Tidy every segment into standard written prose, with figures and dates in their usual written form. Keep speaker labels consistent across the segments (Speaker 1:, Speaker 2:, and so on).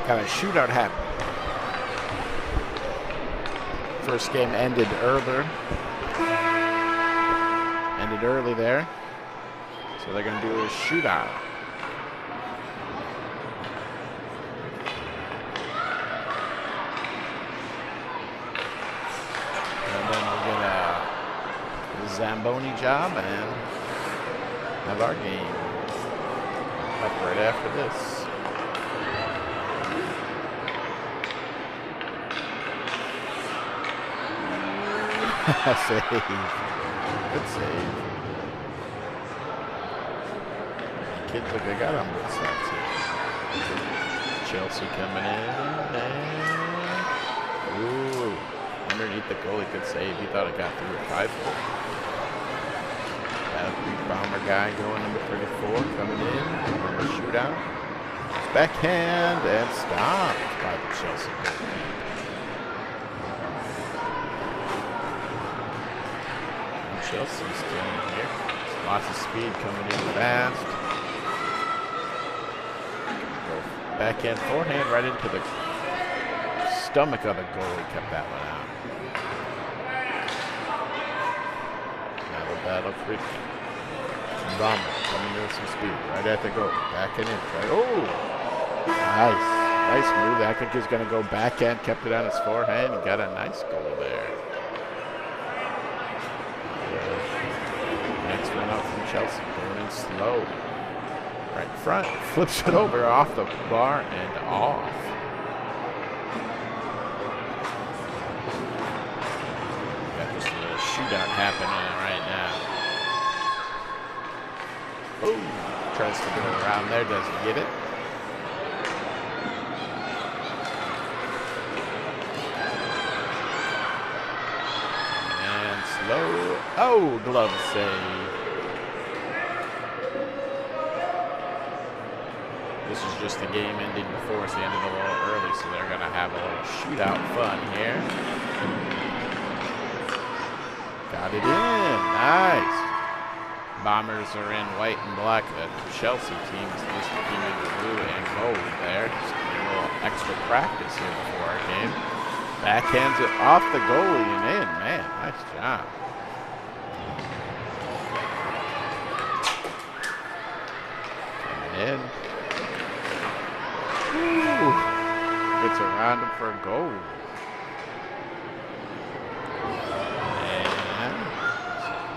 Speaker 1: Got a shootout happening. First game ended early. Ended early there. So they're going to do a shootout. And then we'll get a Zamboni job and have our game up right after this. Save. Good save. Kids look they got on both sides here. Chelsea coming in. And ooh. Underneath the goalie, good save. He thought it got through at 5-4. Big bomber guy going number 34 coming in. From the shootout. Backhand and stopped by the Chelsea goalie. Chelsea's team here. Lots of speed coming in fast. Go backhand forehand right into the stomach of the goalie. Kept that one out. Now the battle for Bomber coming in with some speed. Right at the goal. Backhand in. Right. Oh! Nice. Nice move. I think he's going to go backhand. Kept it on his forehand and got a nice goal there. Next one out from Chelsea, going in slow. Right in front, flips it over off the bar and off. Got just a shootout happening right now. Oh, tries to get it around there, doesn't get it. And slow. Oh, glove save. This is just the game ending before, so it ended a little early, so they're going to have a little shootout fun here. Got it in. Nice. Bombers are in white and black. The Chelsea team is just the team in blue and gold there. Just a little extra practice here before our game. Backhands it off the goalie and in. Man, nice job. Coming in. Ooh. Gets around him for a goal. And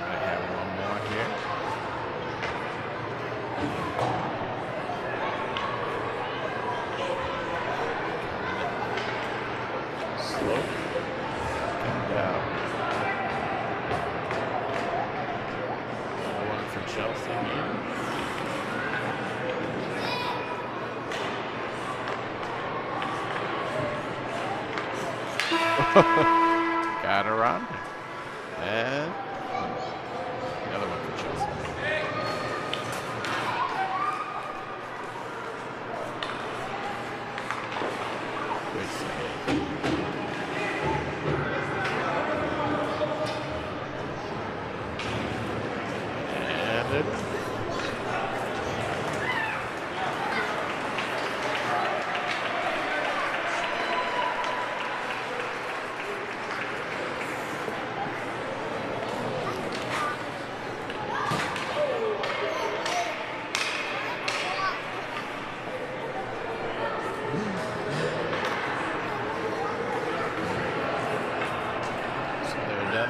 Speaker 1: I have one more here. Slow. Come down. Another one for Chelsea here. Got around. And another one for Chelsea. Good save. And it.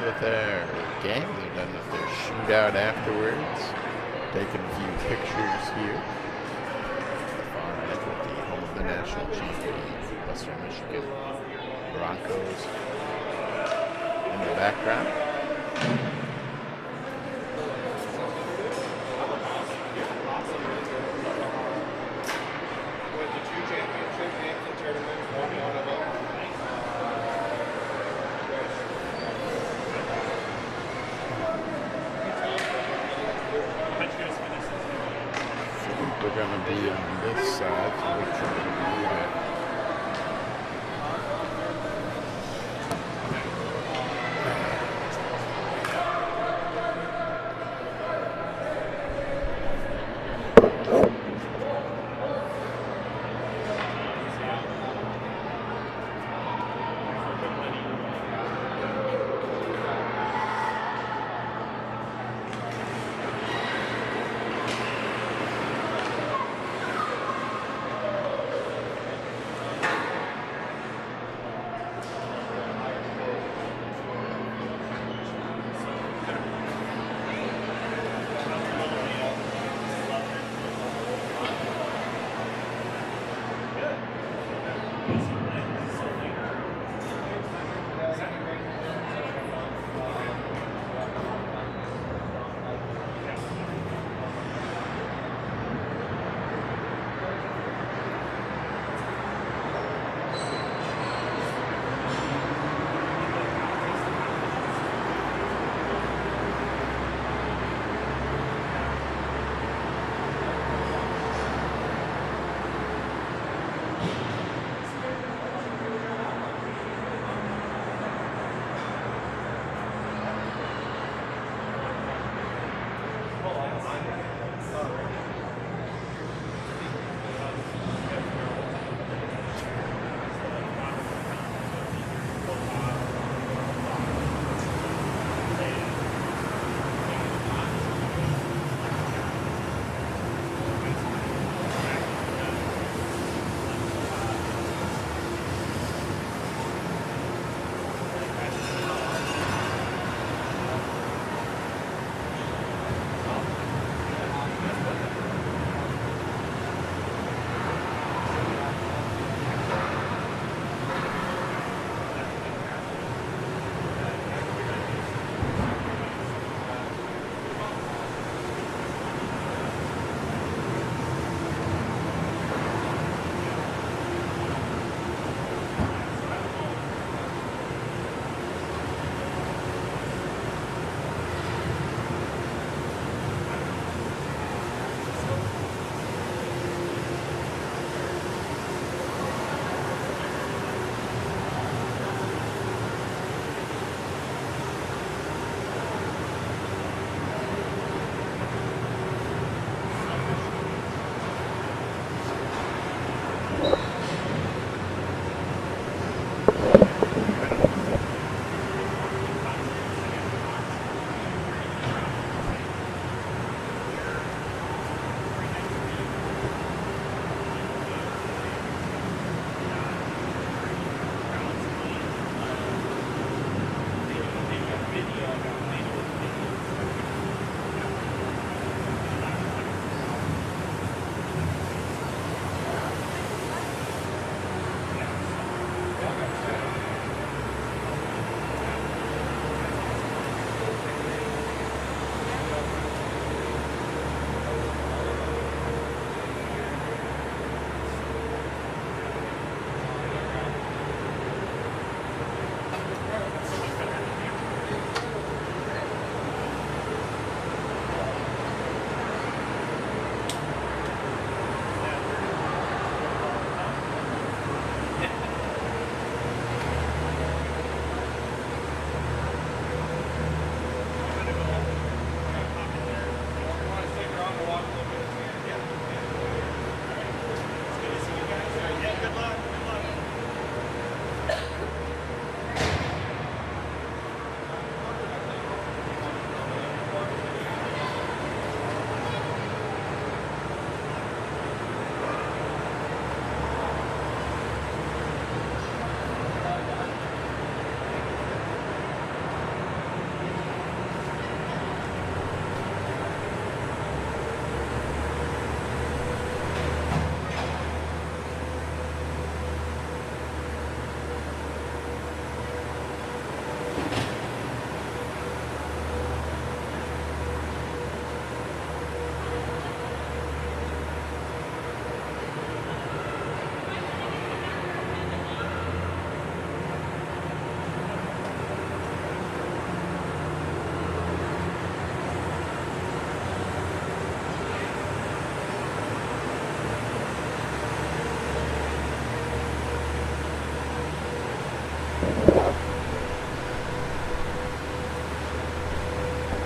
Speaker 1: With their game, they're done with their shootout afterwards. Taking a few pictures here. The far end with the home of the national champion, Western Michigan Broncos in the background. We're going to be on this side, so we're trying to do that.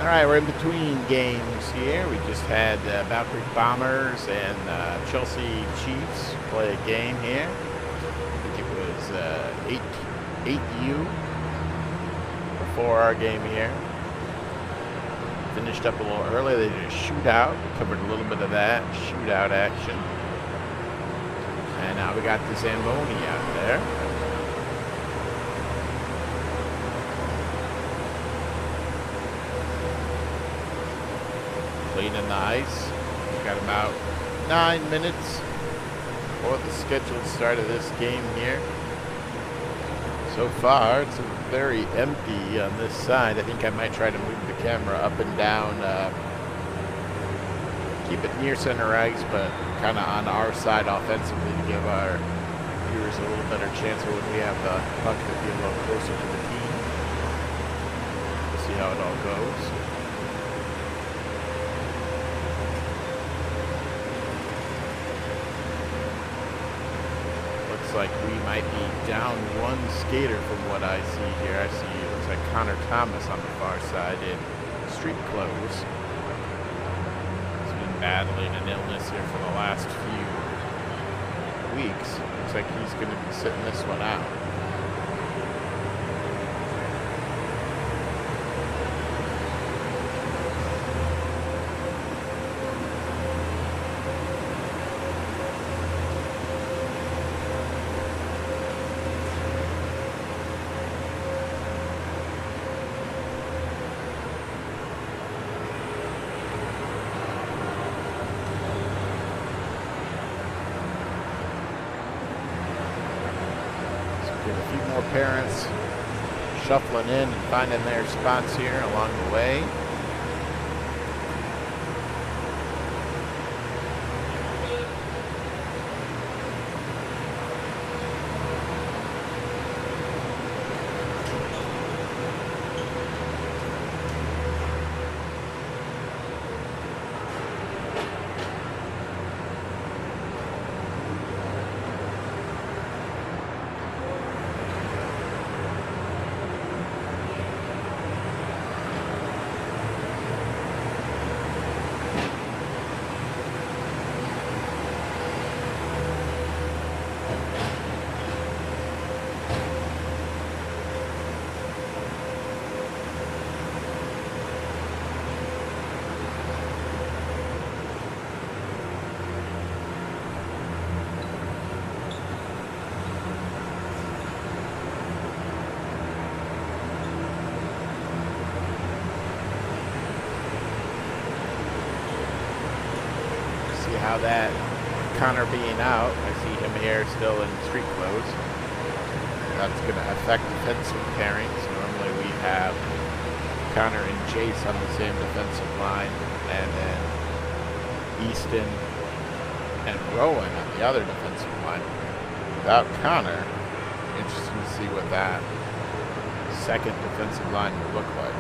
Speaker 1: All right, we're in between games here. We just had Battle Creek Bombers and Chelsea Chiefs play a game here. I think it was 8U before our game here. Finished up a little early. They did a shootout. We covered a little bit of that shootout action. And now we got the Zamboni out there. Cleaning the ice. We've got about 9 minutes before the scheduled start of this game here. So far, it's very empty on this side. I think I might try to move the camera up and down. Keep it near center ice, but kind of on our side offensively to give our viewers a little better chance of when we have the puck to be a little closer to the team. We'll see how it all goes. Like we might be down one skater from what I see here. I see it looks like Connor Thomas on the far side in street clothes. He's been battling an illness here for the last few weeks. Looks like he's going to be sitting this one out. Parents shuffling in and finding their spots here along the way. How that Connor being out, I see him here still in street clothes. That's going to affect defensive pairings. Normally we have Connor and Chase on the same defensive line, and then Easton and Rowan on the other defensive line. Without Connor, interesting to see what that second defensive line will look like.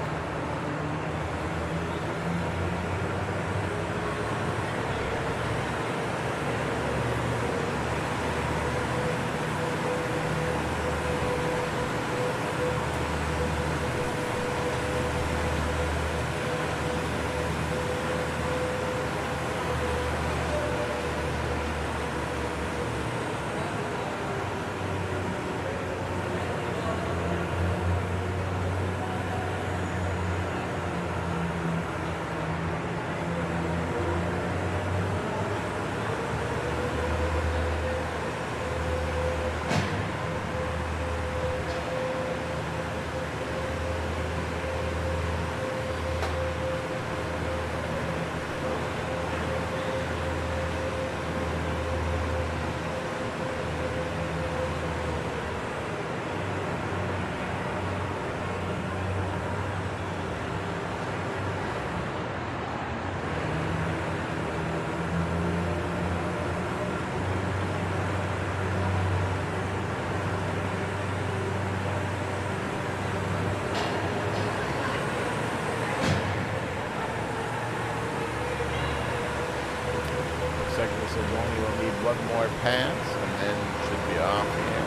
Speaker 1: Zamboni will need one more pass and then should be off here.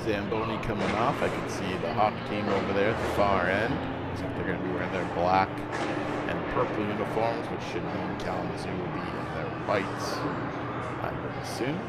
Speaker 1: Zamboni coming off. I can see the Hawk team over there at the far end. Looks like they're going to be wearing their black and purple uniforms, which should mean Kalamazoo will be in their whites, I would assume.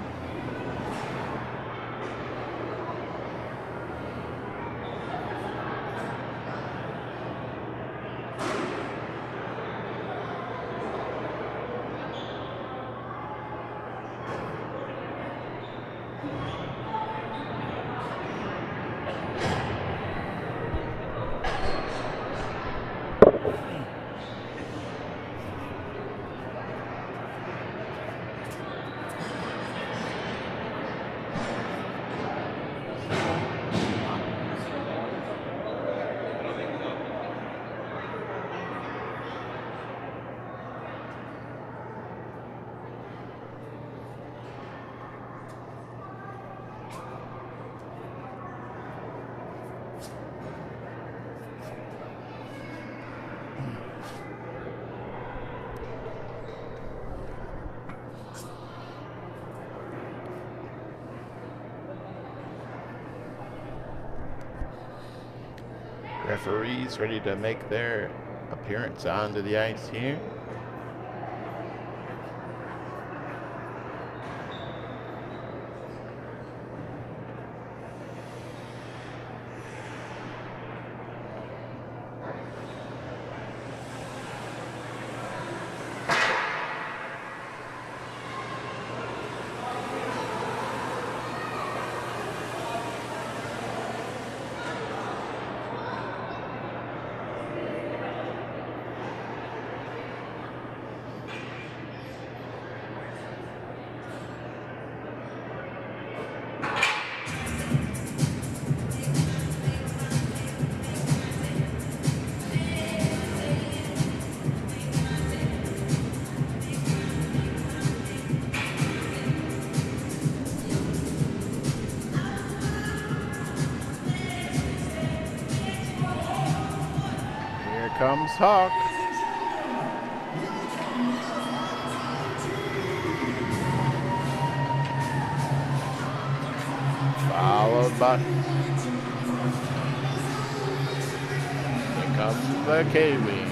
Speaker 1: Referees ready to make their appearance onto the ice here. Comes Hawk. Followed by, here comes the K-Wings.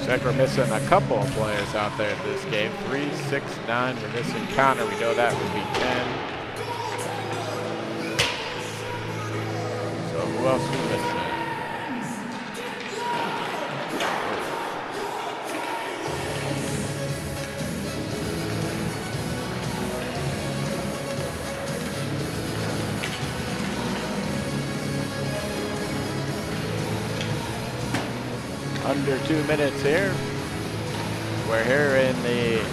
Speaker 1: Looks like we're missing a couple of players out there in this game. 3, 6, 9. We're missing Connor. We know that would be 10. So who else is missing? Under 2 minutes here. We're here in the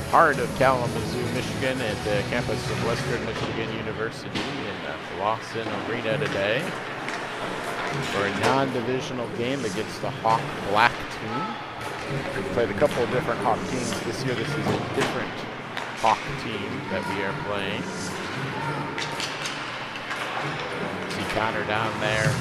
Speaker 1: heart of Kalamazoo, Michigan at the campus of Western Michigan University in the Lawson Arena today for a non-divisional game against the Hawk Black team. We've played a couple of different Hawk teams this year. This is a different Hawk team that we are playing. See Connor down there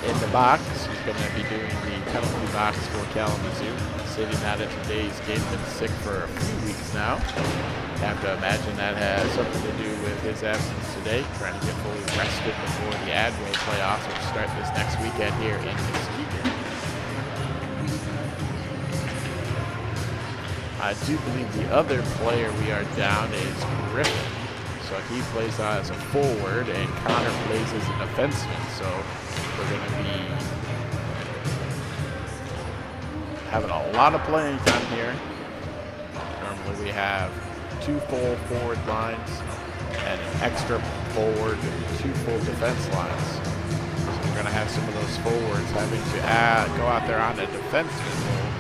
Speaker 1: in the box. He's going to be doing the penalty box for Kalamazoo. Sitting out of today's game, been sick for a few weeks now. Have to imagine that has something to do with his absence today. Trying to get fully rested before the Admiral playoffs, which start this next weekend here in Muskegon. I do believe the other player we are down is Griffin. So he plays as a forward, and Connor plays as a defenseman. So we're going to be having a lot of playing time here. Normally we have 2 full forward lines and an extra forward and 2 full defense lines. So we're going to have some of those forwards having to go out there on a defensive role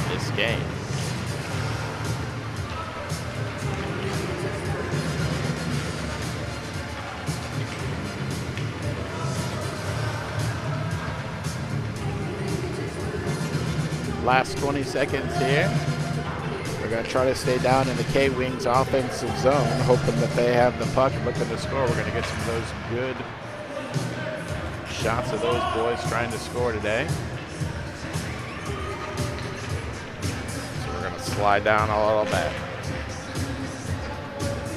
Speaker 1: this game. Last 20 seconds here. We're going to try to stay down in the K-Wings offensive zone, hoping that they have the puck, looking to score. We're going to get some of those good shots of those boys trying to score today. So we're going to slide down a little bit.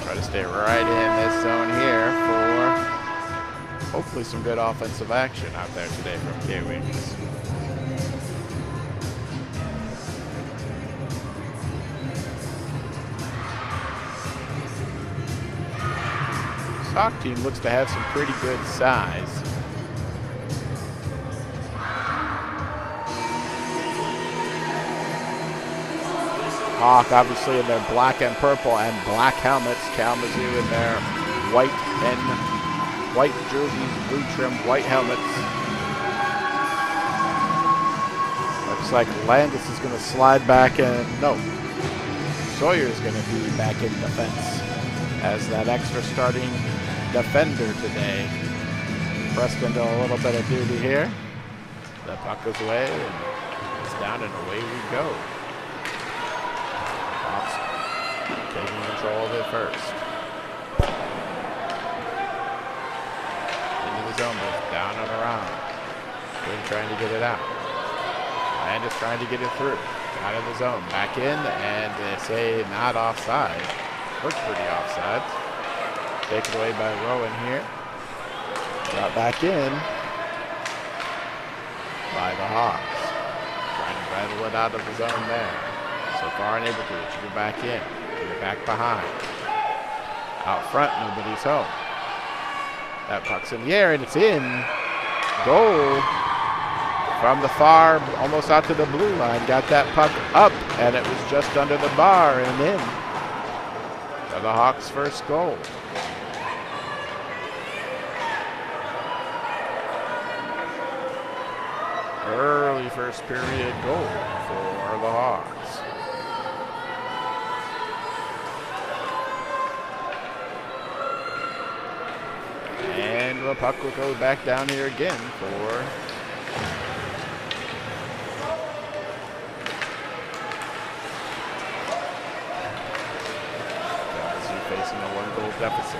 Speaker 1: Try to stay right in this zone here for hopefully some good offensive action out there today from K-Wings. Hawk team looks to have some pretty good size. Hawk obviously in their black and purple and black helmets. Kalamazoo in their white jerseys, blue trim, white helmets. Looks like Landis is going to slide back and no, Sawyer's going to be back in defense as that extra starting defender today. Pressed into a little bit of duty here. The puck goes away and it's down and away we go. Hawks taking control of it first. Into the zone, but down and around. Quinn trying to get it out. And just trying to get it through. Out of the zone, back in, and they say not offside. Looks pretty offside. Taken away by Rowan here. Brought back in by the Hawks. Trying to rattle it out of the zone there. So far unable to. Should be back in. Get it back behind. Out front, nobody's home. That puck's in the air and it's in. Goal from the far, almost out to the blue line. Got that puck up and it was just under the bar and in. For the Hawks' first goal. Early first period goal for the Hawks. And the puck will go back down here again for facing a one-goal deficit.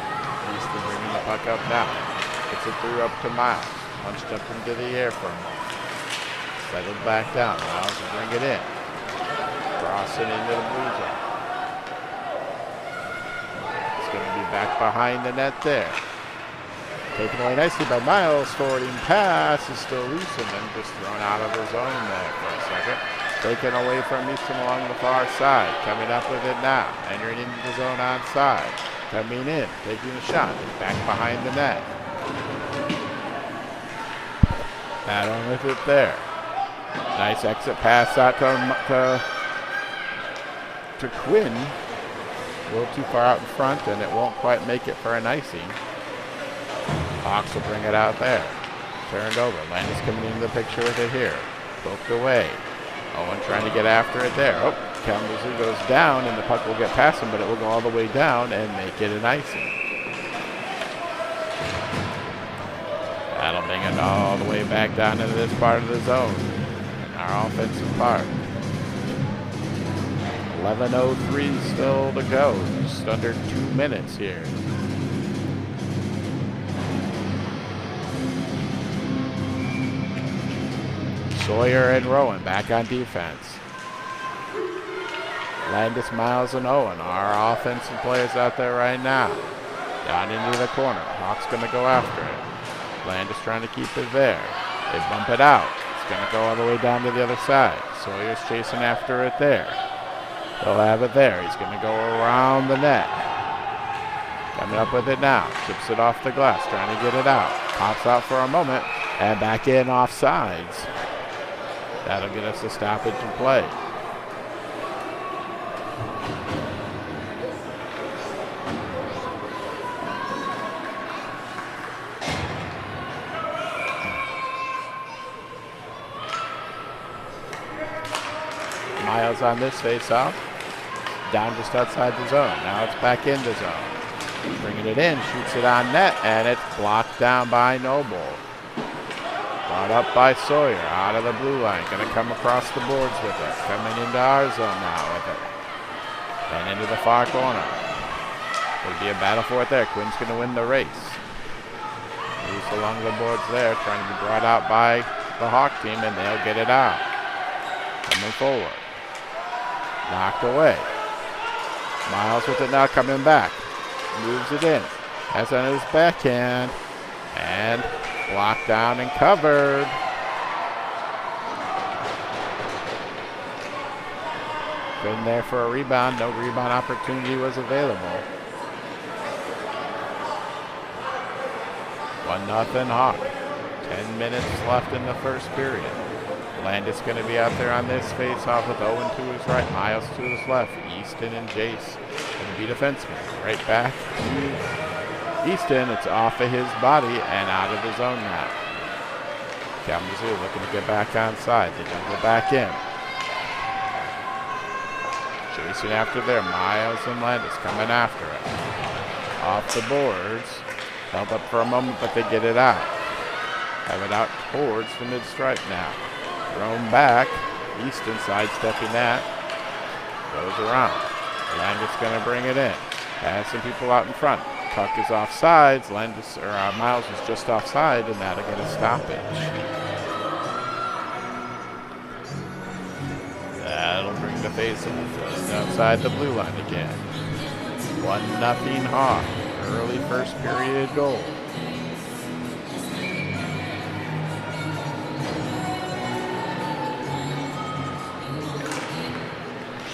Speaker 1: Easton bringing the puck up now. Gets it through up to Miles. Punched up into the air for a moment. Settled back down. Miles will bring it in. Crossing into the blue zone. It's going to be back behind the net there. Taken away nicely by Miles. Forwarding pass is still loose and then just thrown out of the zone there for a second. Taken away from Easton along the far side. Coming up with it now. Entering into the zone onside. Coming in. Taking a shot. Back behind the net. Battle with it there. Nice exit pass out to Quinn. A little too far out in front and it won't quite make it for an icing. Hawks will bring it out there. Turned over. Landis coming into the picture with it here. Poked away. Owen trying to get after it there. Oh, Kalamazoo goes down and the puck will get past him, but it will go all the way down and make it an icing. That'll bring it all the way back down into this part of the zone. Our offensive part. 11:03 still to go. Just under 2 minutes here. Sawyer and Rowan back on defense. Landis, Miles, and Owen, our offensive players out there right now. Down into the corner. Hawks going to go after it. Landis trying to keep it there. They bump it out. It's going to go all the way down to the other side. Sawyer's chasing after it there. They'll have it there. He's going to go around the net. Coming up with it now. Chips it off the glass. Trying to get it out. Pops out for a moment. And back in offsides. That'll get us a stoppage in play. Miles on this face-off. Down just outside the zone. Now it's back in the zone. Bringing it in, shoots it on net, and it's blocked down by Noble. Brought up by Sawyer, out of the blue line. Going to come across the boards with it. Coming into our zone now with it. And into the far corner. Going to be a battle for it there. Quinn's going to win the race. Moves along the boards there, trying to be brought out by the Hawk team, and they'll get it out. Coming forward. Knocked away. Miles with it now, coming back. Moves it in. Has on his backhand. And blocked down and covered. Been there for a rebound. No rebound opportunity was available. 1-0 Hawk. 10 minutes left in the first period. Landis going to be out there on this face-off with Owen to his right, Miles to his left. Easton and Jace going to be defensemen. Right back to Easton. It's off of his body and out of the zone now. Kalamazoo looking to get back on side. They double back in. Chasing after there. Miles and Landis coming after it. Off the boards. Held up for a moment, but they get it out. Have it out towards the mid-stripe now. Thrown back. Easton sidestepping that. Goes around. Landis going to bring it in. Passing people out in front. Puck is offsides. Miles is just offside, and that'll get a stoppage. That'll bring the face-off just outside the blue line again. 1-0 Hawk. Early first period goal.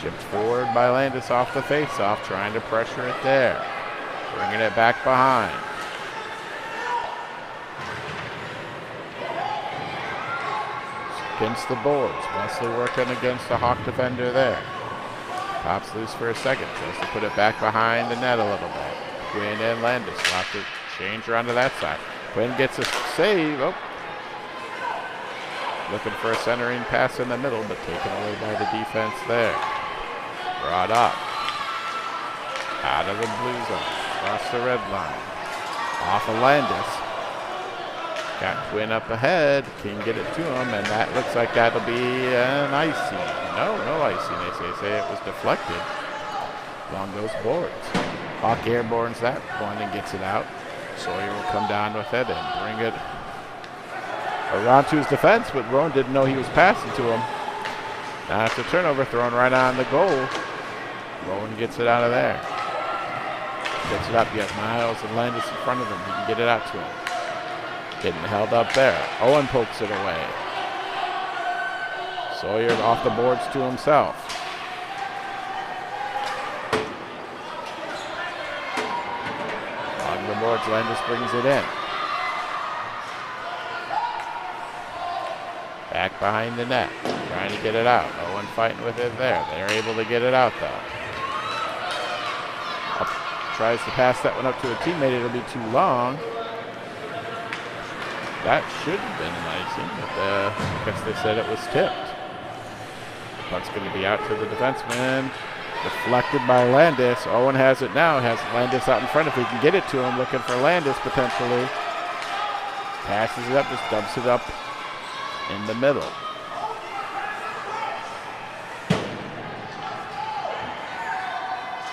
Speaker 1: Shipped forward by Landis off the face-off, trying to pressure it there. Bringing it back behind. Against the boards. Wesley working against the Hawk defender there. Pops loose for a second. Tries to put it back behind the net a little bit. Quinn and Landis will have to change around to that side. Quinn gets a save. Oh. Looking for a centering pass in the middle, but taken away by the defense there. Brought up. Out of the blue zone. Across the red line. Off of Landis. Got Quinn up ahead. Can get it to him, and that looks like that'll be an icing. No icing. They say it was deflected along those boards. Hawk airbornes that one and gets it out. Sawyer will come down with it and bring it around to his defense, but Rowan didn't know he was passing to him. Now it's a turnover thrown right on the goal. Rowan gets it out of there. Gets it up. You have Miles and Landis in front of him. He can get it out to him. Getting held up there. Owen pokes it away. Sawyer off the boards to himself. On the boards, Landis brings it in. Back behind the net. Trying to get it out. Owen fighting with it there. They're able to get it out though. Tries to pass that one up to a teammate. It'll be too long. That should have been an icing, but I guess they said it was tipped. The puck's going to be out to the defenseman. Deflected by Landis. Owen has it now. Has Landis out in front if he can get it to him. Looking for Landis potentially. Passes it up, just dumps it up in the middle.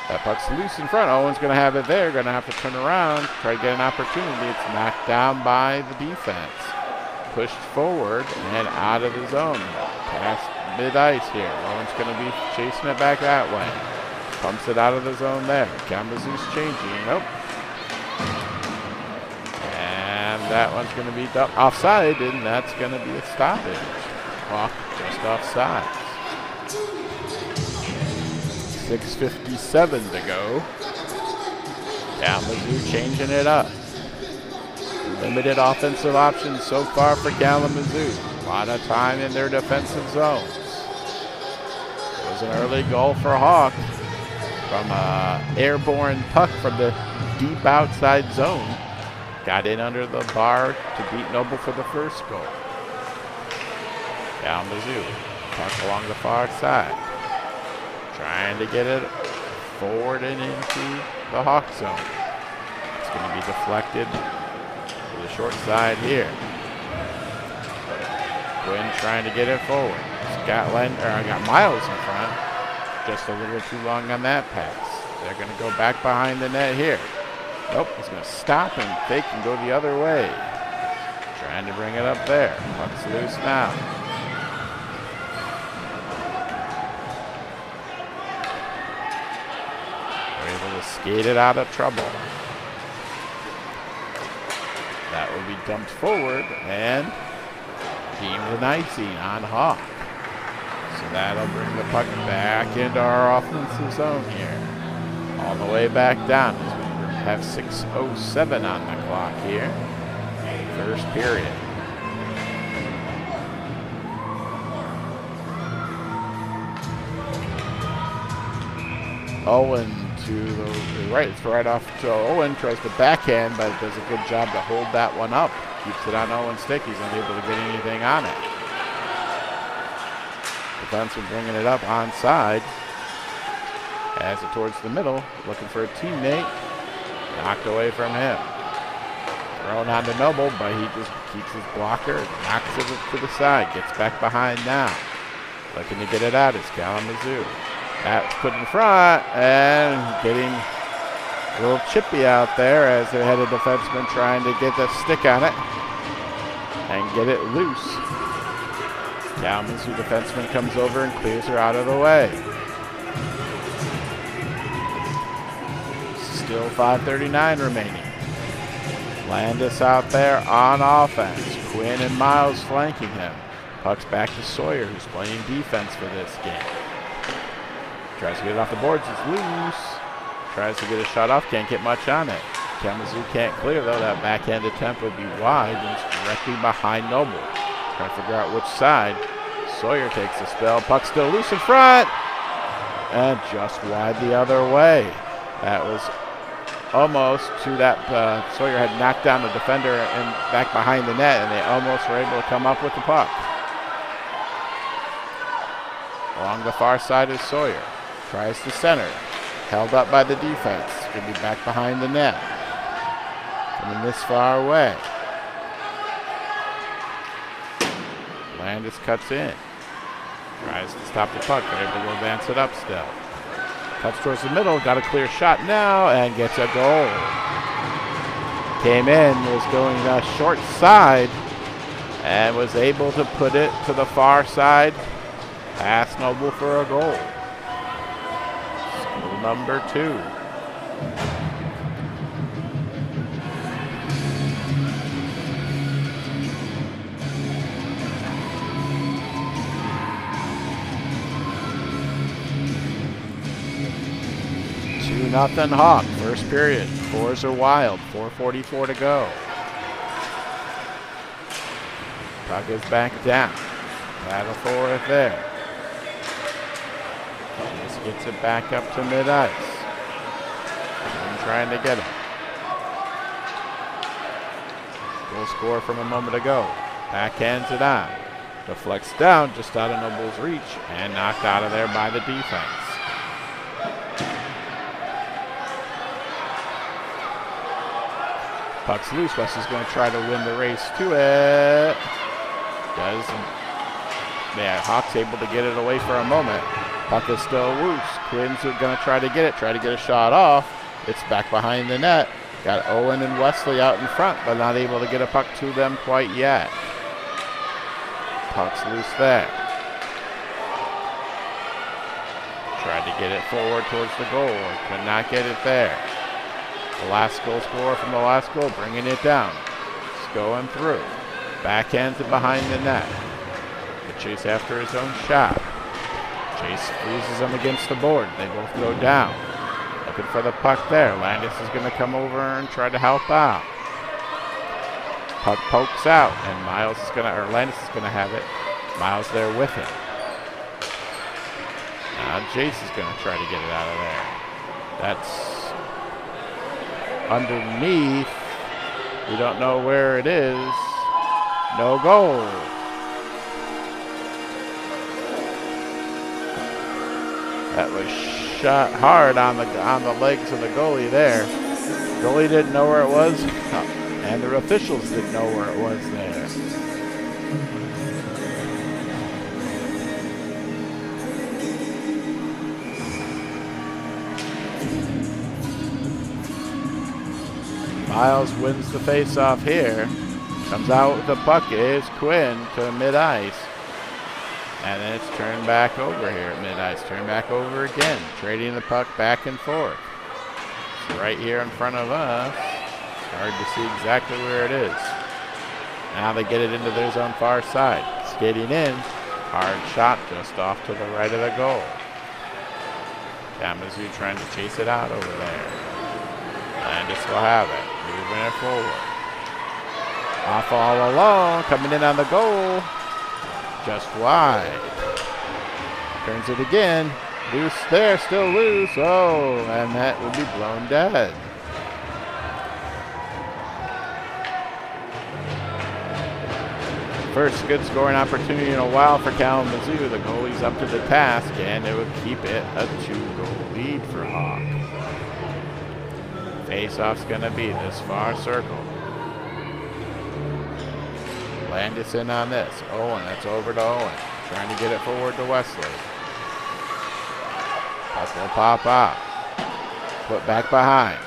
Speaker 1: That puck's loose in front. Owen's going to have it there. Going to have to turn around, try to get an opportunity. It's knocked down by the defense. Pushed forward and out of the zone. Past mid-ice here. Owen's going to be chasing it back that way. Pumps it out of the zone there. Kalamazoo's changing. Nope. And that one's going to be offside, and that's going to be a stoppage. Hawk just offside. 6:57 to go. Kalamazoo changing it up. Limited offensive options so far for Kalamazoo. A lot of time in their defensive zones. It was an early goal for Hawk from an airborne puck from the deep outside zone. Got in under the bar to beat Noble for the first goal. Kalamazoo puck along the far side. trying to get it forward and into the Hawk zone. It's going to be deflected to the short side here. Quinn trying to get it forward. He's got Miles in front. Just a little too long on that pass. They're going to go back behind the net here. Nope, he's going to stop and fake and go the other way. Trying to bring it up there. Puck's loose now. They're able to skate it out of trouble. That will be dumped forward and deemed an icing on Hawk. So that'll bring the puck back into our offensive zone here. All the way back down as we have 6:07 on the clock here. First period. Owen to the right. It's right off to Owen. Tries to backhand, but does a good job to hold that one up. Keeps it on Owen's stick. He's unable to get anything on it. Defenseman bringing it up onside. Has it towards the middle. Looking for a teammate. Knocked away from him. Thrown on to Noble, but he just keeps his blocker. Knocks it to the side. Gets back behind now. Looking to get it out is Kalamazoo. That's put in front and getting a little chippy out there as they had a defenseman trying to get the stick on it and get it loose. Kalamazoo defenseman comes over and clears her out of the way. Still 5:39 remaining. Landis out there on offense. Quinn and Miles flanking him. Puck's back to Sawyer, who's playing defense for this game. Tries to get it off the boards, it's loose. Tries to get a shot off, can't get much on it. Kalamazoo can't clear though, that backhand attempt would be wide and it's directly behind Noble. Trying to figure out which side. Sawyer takes a spell, puck still loose in front. And just wide the other way. That was almost to that, Sawyer had knocked down the defender and back behind the net and they almost were able to come up with the puck. Along the far side is Sawyer. Tries to center. Held up by the defense. Going to be back behind the net. Coming this far away. Landis cuts in. Tries to stop the puck. They're able to advance it up still. Cuts towards the middle. Got a clear shot now and gets a goal. Came in. Was going the short side. And was able to put it to the far side. Pass Noble for a goal. Goal number 2. Nothing Hawk. First period. Fours are wild. 4:44 to go. Puck is back down. Battle for it there. Just gets it back up to mid-ice. And trying to get it. Goal score from a moment ago. Backhands it on. Deflects down just out of Noble's reach and knocked out of there by the defense. Puck's loose. West is going to try to win the race to it. Doesn't. Yeah, Hawk's able to get it away for a moment. Puck is still loose. Quinn's going to try to get a shot off. It's back behind the net. Got Owen and Wesley out in front, but not able to get a puck to them quite yet. Puck's loose there. Tried to get it forward towards the goal. Could not get it there. The last goal scorer from the last goal, bringing it down. It's going through. Backhands it behind the net. The chase after his own shot. Chase freezes him against the board. They both go down. Looking for the puck there. Landis is going to come over and try to help out. Puck pokes out, and Landis is going to have it. Miles there with him. Now Jace is going to try to get it out of there. That's underneath. We don't know where it is. No goal. That was shot hard on the legs of the goalie there. Goalie didn't know where it was, and the officials didn't know where it was there. Miles wins the face-off here. Comes out with the puck is Quinn to mid-ice. And then it's turned back over here at mid-ice. Turned back over again. Trading the puck back and forth. It's right here in front of us. Hard to see exactly where it is. Now they get it into their zone far side. Skating in. Hard shot just off to the right of the goal. Kalamazoo trying to chase it out over there. Landis will have it. Moving it forward. Off all alone. Coming in on the goal. Just wide. Turns it again. Loose there. Still loose. Oh, and that will be blown dead. First good scoring opportunity in a while for Kalamazoo. The goalie's up to the task, and it would keep it a 2-goal lead for Hawk. Face-off's going to be this far circle. Landis in on this. Owen, that's over to Owen. Trying to get it forward to Wesley. Puck will pop out. Put back behind.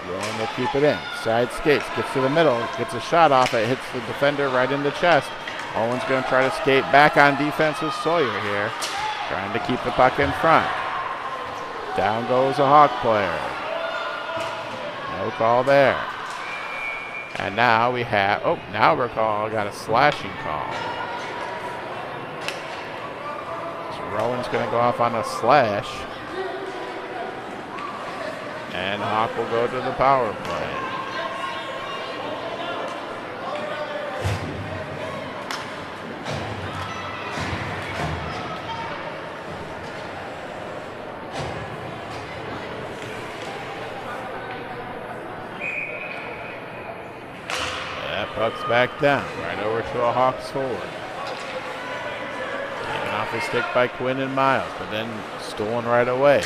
Speaker 1: Rowan will keep it in. Side skates. Gets to the middle. Gets a shot off. It hits the defender right in the chest. Owen's going to try to skate back on defense with Sawyer here. Trying to keep the puck in front. Down goes a Hawk player. No call there. And now we have, now we're got a slashing call. So Rowan's going to go off on a slash. And Hawk will go to the power play. Puck's back down, right over to a Hawks forward. Taken off his stick by Quinn and Miles, but then stolen right away.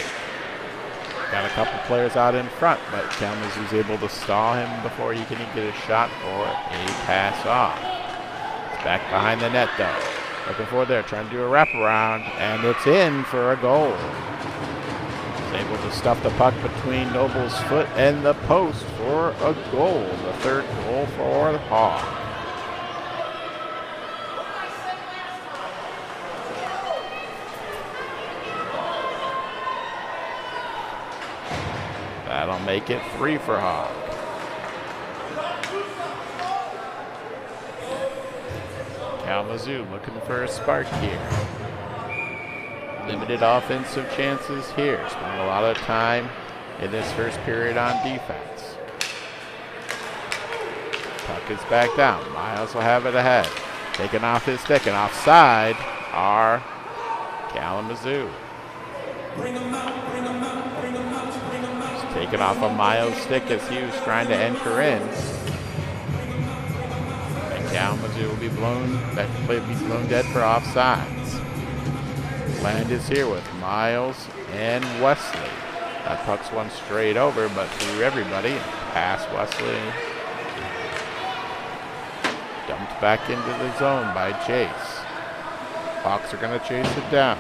Speaker 1: Got a couple players out in front, but Kalamazoo's able to stall him before he can get a shot or a pass off. It's back behind the net though. Looking forward there, trying to do a wraparound, and it's in for a goal. Able to stuff the puck between Noble's foot and the post for a goal. The third goal for the Hawks. That'll make it 3 for Hawk. Kalamazoo looking for a spark here. Limited offensive chances here. Spending a lot of time in this first period on defense. Puck is back down. Miles will have it ahead. Taken off his stick and offside are Kalamazoo. He's taken off a Miles stick as he was trying to enter in. And Kalamazoo will be blown. That play will be blown dead for offsides. Landis here with Miles and Wesley. That puck's one straight over, but through everybody. Past Wesley. Dumped back into the zone by Chase. Hawks are going to chase it down.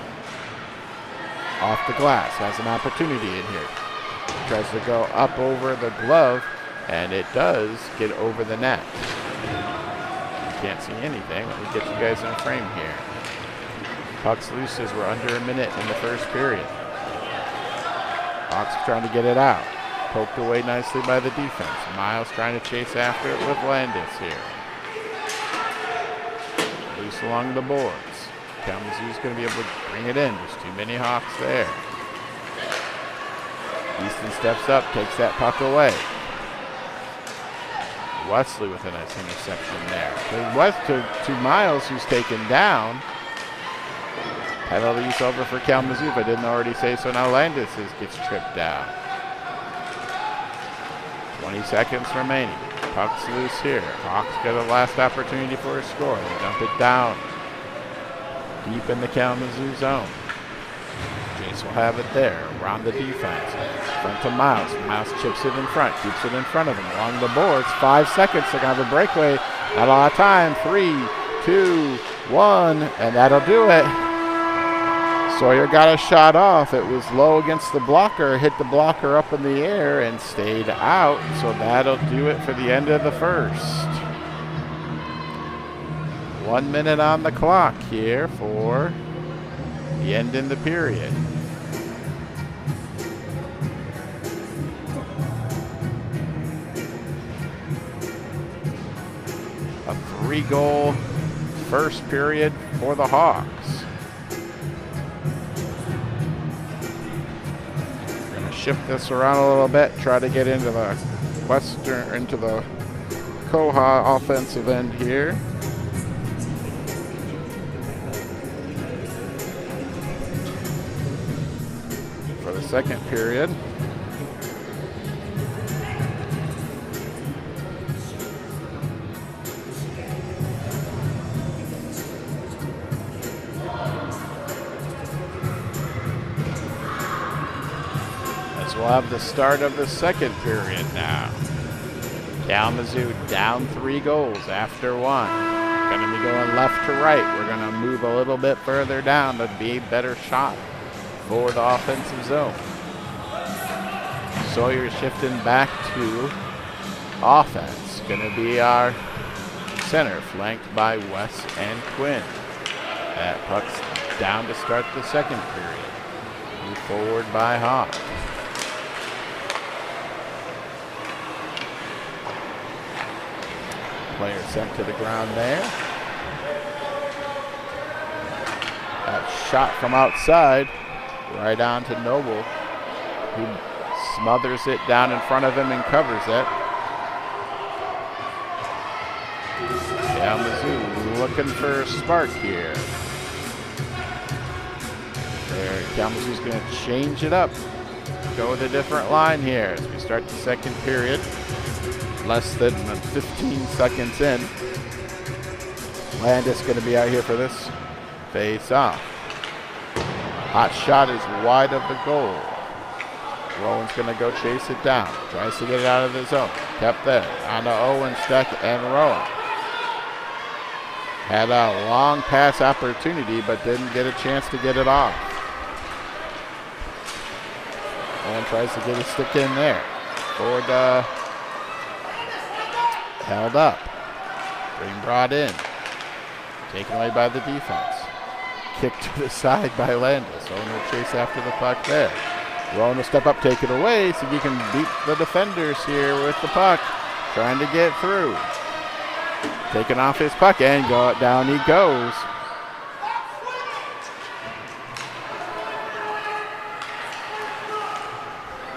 Speaker 1: Off the glass. Has an opportunity in here. Tries to go up over the glove, and it does get over the net. You can't see anything. Let me get you guys in frame here. Puck's loose as we're under a minute in the first period. Hawks trying to get it out. Poked away nicely by the defense. Miles trying to chase after it with Landis here. Loose along the boards. Kalamazoo's going to be able to bring it in. There's too many Hawks there. Easton steps up, takes that puck away. Wesley with a nice interception there. To Miles, who's taken down. Penalty's over for Kalamazoo, if I didn't already say so. Now Landis gets tripped down. 20 seconds remaining. Puck's loose here. Hawks get a last opportunity for a score. They dump it down deep in the Kalamazoo zone. Jace will have it there around the defense. Front to Miles. Miles chips it in front, keeps it in front of him along the boards. 5 seconds. They're going to have a breakaway. Not a lot of time. 3, 2, 1, and that'll do it. Sawyer got a shot off. It was low against the blocker, hit the blocker up in the air and stayed out. So that'll do it for the end of the first. 1 minute on the clock here for the end in the period. A 3-goal first period for the Hawks. Shift this around a little bit, try to get into the KOHA offensive end here. For the second period. We'll have the start of the second period now. Kalamazoo down 3 goals after 1. Going to be going left to right. We're going to move a little bit further down to be a better shot for the offensive zone. Sawyer shifting back to offense. Going to be our center, flanked by Wes and Quinn. That puck's down to start the second period. Move forward by Hawk. Player sent to the ground there. That shot from outside, right on to Noble, who smothers it down in front of him and covers it. Kalamazoo looking for a spark here. Kalamazoo's going to change it up. Go with a different line here as we start the second period. Less than 15 seconds in. Landis going to be out here for this face off. Hot shot is wide of the goal. Rowan's going to go chase it down. Tries to get it out of the zone. Kept there. On to Owen, Steck, and Rowan. Had a long pass opportunity, but didn't get a chance to get it off. Owen tries to get a stick in there. Ford held up. Being brought in. Taken away by the defense. Kicked to the side by Landis. Owen will chase after the puck there. Rowan will step up, take it away, so you can beat the defenders here with the puck. Trying to get through. Taking off his puck and down he goes.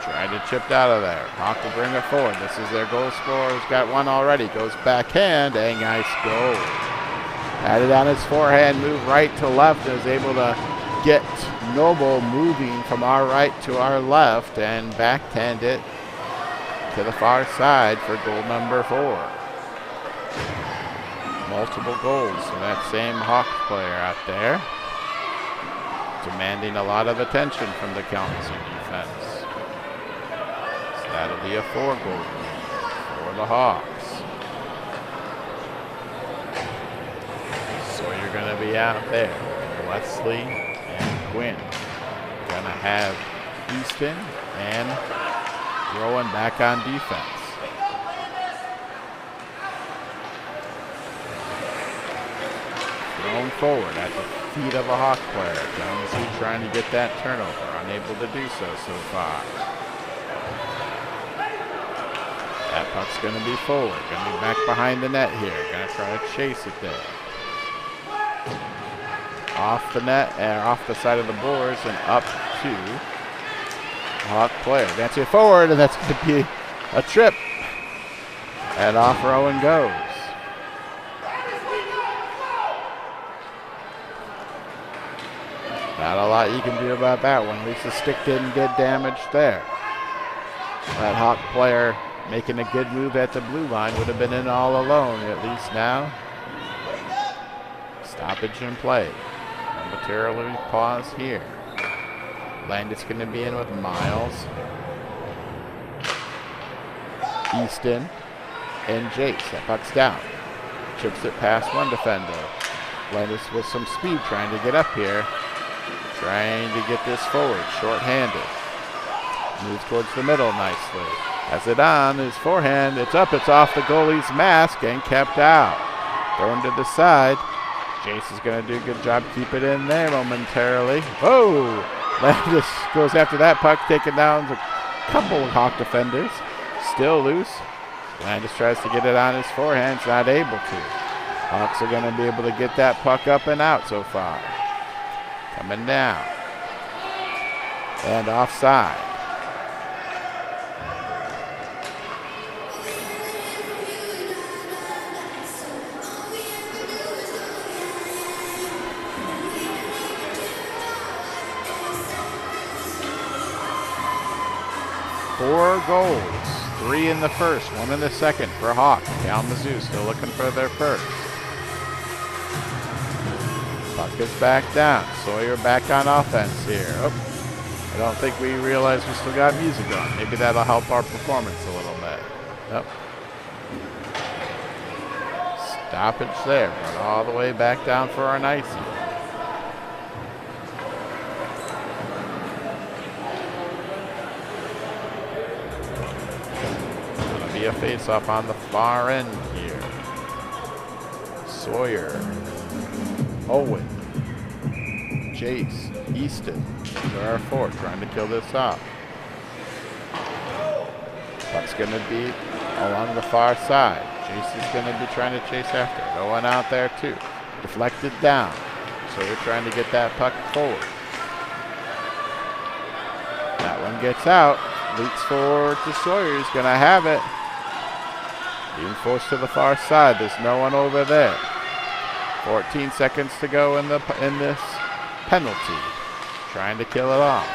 Speaker 1: Trying to chip out of there. Hawk will bring it forward. This is their goal scorer. He's got one already. Goes backhand. A nice goal. Had it on his forehand. Move right to left. And is able to get Noble moving from our right to our left. And backhand it to the far side for goal number 4. Multiple goals for that same Hawk player out there. Demanding a lot of attention from the Kalamazoo defense. That'll be a 4-goal for the Hawks. So you're going to be out there. Wesley and Quinn. Going to have Easton and Rowan back on defense. Thrown forward at the feet of a Hawk player. Kalamazoo trying to get that turnover. Unable to do so far. That puck's going to be forward. Going to be back behind the net here. Going to try to chase it there. Off the net and off the side of the boards and up to Hawk player. Advancing it forward, and that's going to be a trip. And off Rowan goes. Not a lot you can do about that one. At least the stick didn't get damaged there. That Hawk player making a good move at the blue line. Would have been in all alone, at least now. Stoppage in play. Momentarily pause here. Landis going to be in with Miles. Easton and Jace. That puck's down. Chips it past one defender. Landis with some speed trying to get up here. Trying to get this forward. Short-handed. Moves towards the middle nicely. Has it on his forehand. It's up. It's off the goalie's mask and kept out. Thrown to the side. Jace is going to do a good job. Keep it in there momentarily. Oh! Landis goes after that puck, taking down a couple of Hawk defenders. Still loose. Landis tries to get it on his forehand. He's not able to. Hawks are going to be able to get that puck up and out so far. Coming down. And offside. Four goals, 3 in the first, 1 in the second for Hawk. Kalamazoo still looking for their first. Puck is back down. Sawyer back on offense here. Oh, I don't think we realize we still got music on. Maybe that'll help our performance a little bit. Yep. Stoppage there. Run all the way back down for our icing. A face-off on the far end here. Sawyer, Owen, Jace, Easton. These are our 4 trying to kill this off. Puck's going to be along the far side. Jace is going to be trying to chase after it. Owen out there too. Deflected down. So we're trying to get that puck forward. That one gets out. Leaks forward to Sawyer. He's going to have it. Being forced to the far side. There's no one over there. 14 seconds to go in this penalty. Trying to kill it off.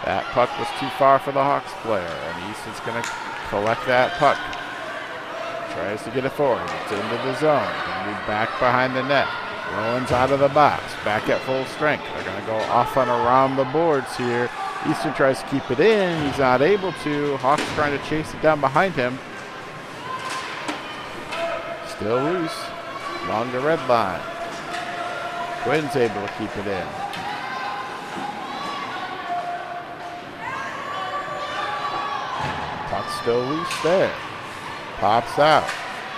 Speaker 1: That puck was too far for the Hawks player, and Easton's going to collect that puck. Tries to get it forward. It's into the zone. Going to be back behind the net. Rowan's out of the box. Back at full strength. They're going to go off and around the boards here. Easton tries to keep it in. He's not able to. Hawks trying to chase it down behind him. Still loose. Along the red line. Quinn's able to keep it in. Puck's still loose there. Pops out.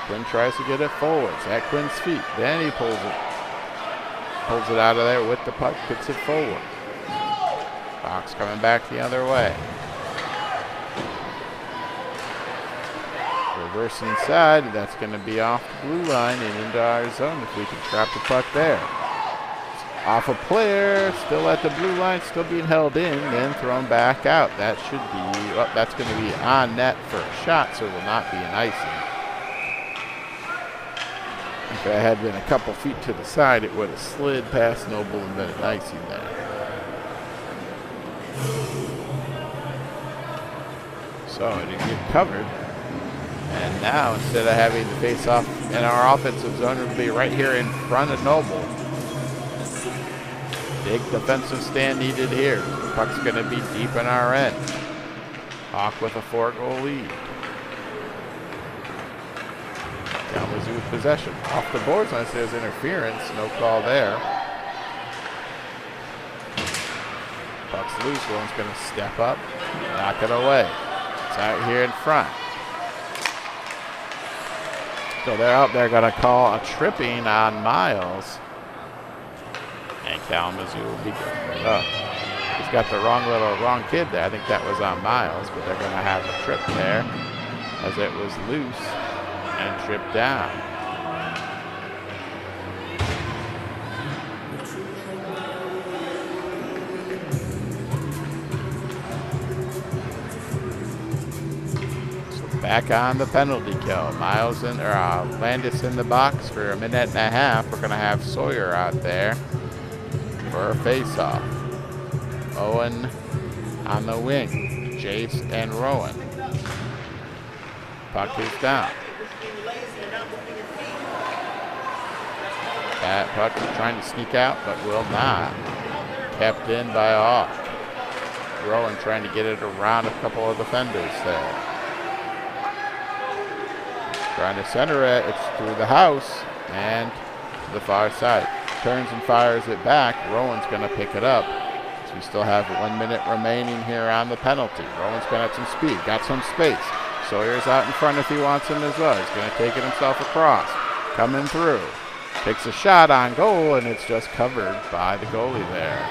Speaker 1: Quinn tries to get it forward. It's at Quinn's feet. Then he pulls it out of there with the puck. Puts it forward. Hawks coming back the other way. Reverse inside, that's going to be off the blue line and into our zone if we can trap the puck there. It's off a player, still at the blue line, still being held in, then thrown back out. That should be, well, that's going to be on net for a shot, so it will not be an icing. If it had been a couple feet to the side, it would have slid past Noble and been an icing there. So it didn't get covered. And now, instead of having the face-off in our offensive zone, it will be right here in front of Noble. Big defensive stand needed here. The puck's going to be deep in our end. Hawk with a 4-goal lead. Kalamazoo with possession. Off the boards, unless there's interference. No call there. Puck's loose. One's going to step up, knock it away. It's out here in front. So they're out there going to call a tripping on Miles. And Kalamazoo will be good. Oh, he's got the wrong kid there. I think that was on Miles, but they're going to have a trip there as it was loose and tripped down. Back on the penalty kill. Miles in, or Landis in the box for a minute and a half. We're going to have Sawyer out there for a face-off. Owen on the wing. Jace and Rowan. puck is down. That puck is trying to sneak out, but will not. Kept in by Hawk. Rowan trying to get it around a couple of defenders there. Trying to center it. It's through the house and to the far side. Turns and fires it back. Rowan's going to pick it up. So we still have 1 minute remaining here on the penalty. Rowan's going to have some speed. Got some space. Sawyer's out in front if he wants him as well. He's going to take it himself across. Coming through. Takes a shot on goal, and it's just covered by the goalie there.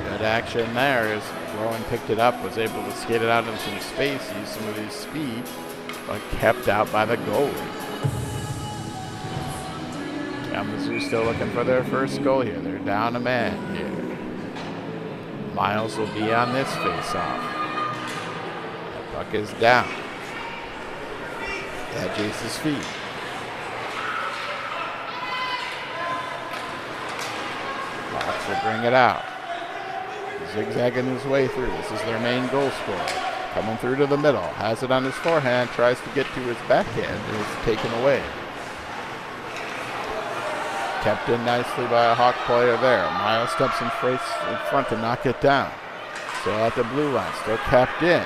Speaker 1: Good action there as Rowan picked it up, was able to skate it out in some space, use some of his speed, but kept out by the goalie. Kalamazoo still looking for their first goal here. They're down a man here. Miles will be on this face-off. The puck is down at Jace's feet. Fox will bring it out. Zigzagging his way through. This is their main goal scorer. Coming through to the middle. Has it on his forehand. Tries to get to his backhand. And it's taken away. Kept in nicely by a Hawk player there. Miles steps in front to knock it down. Still at the blue line. Still kept in.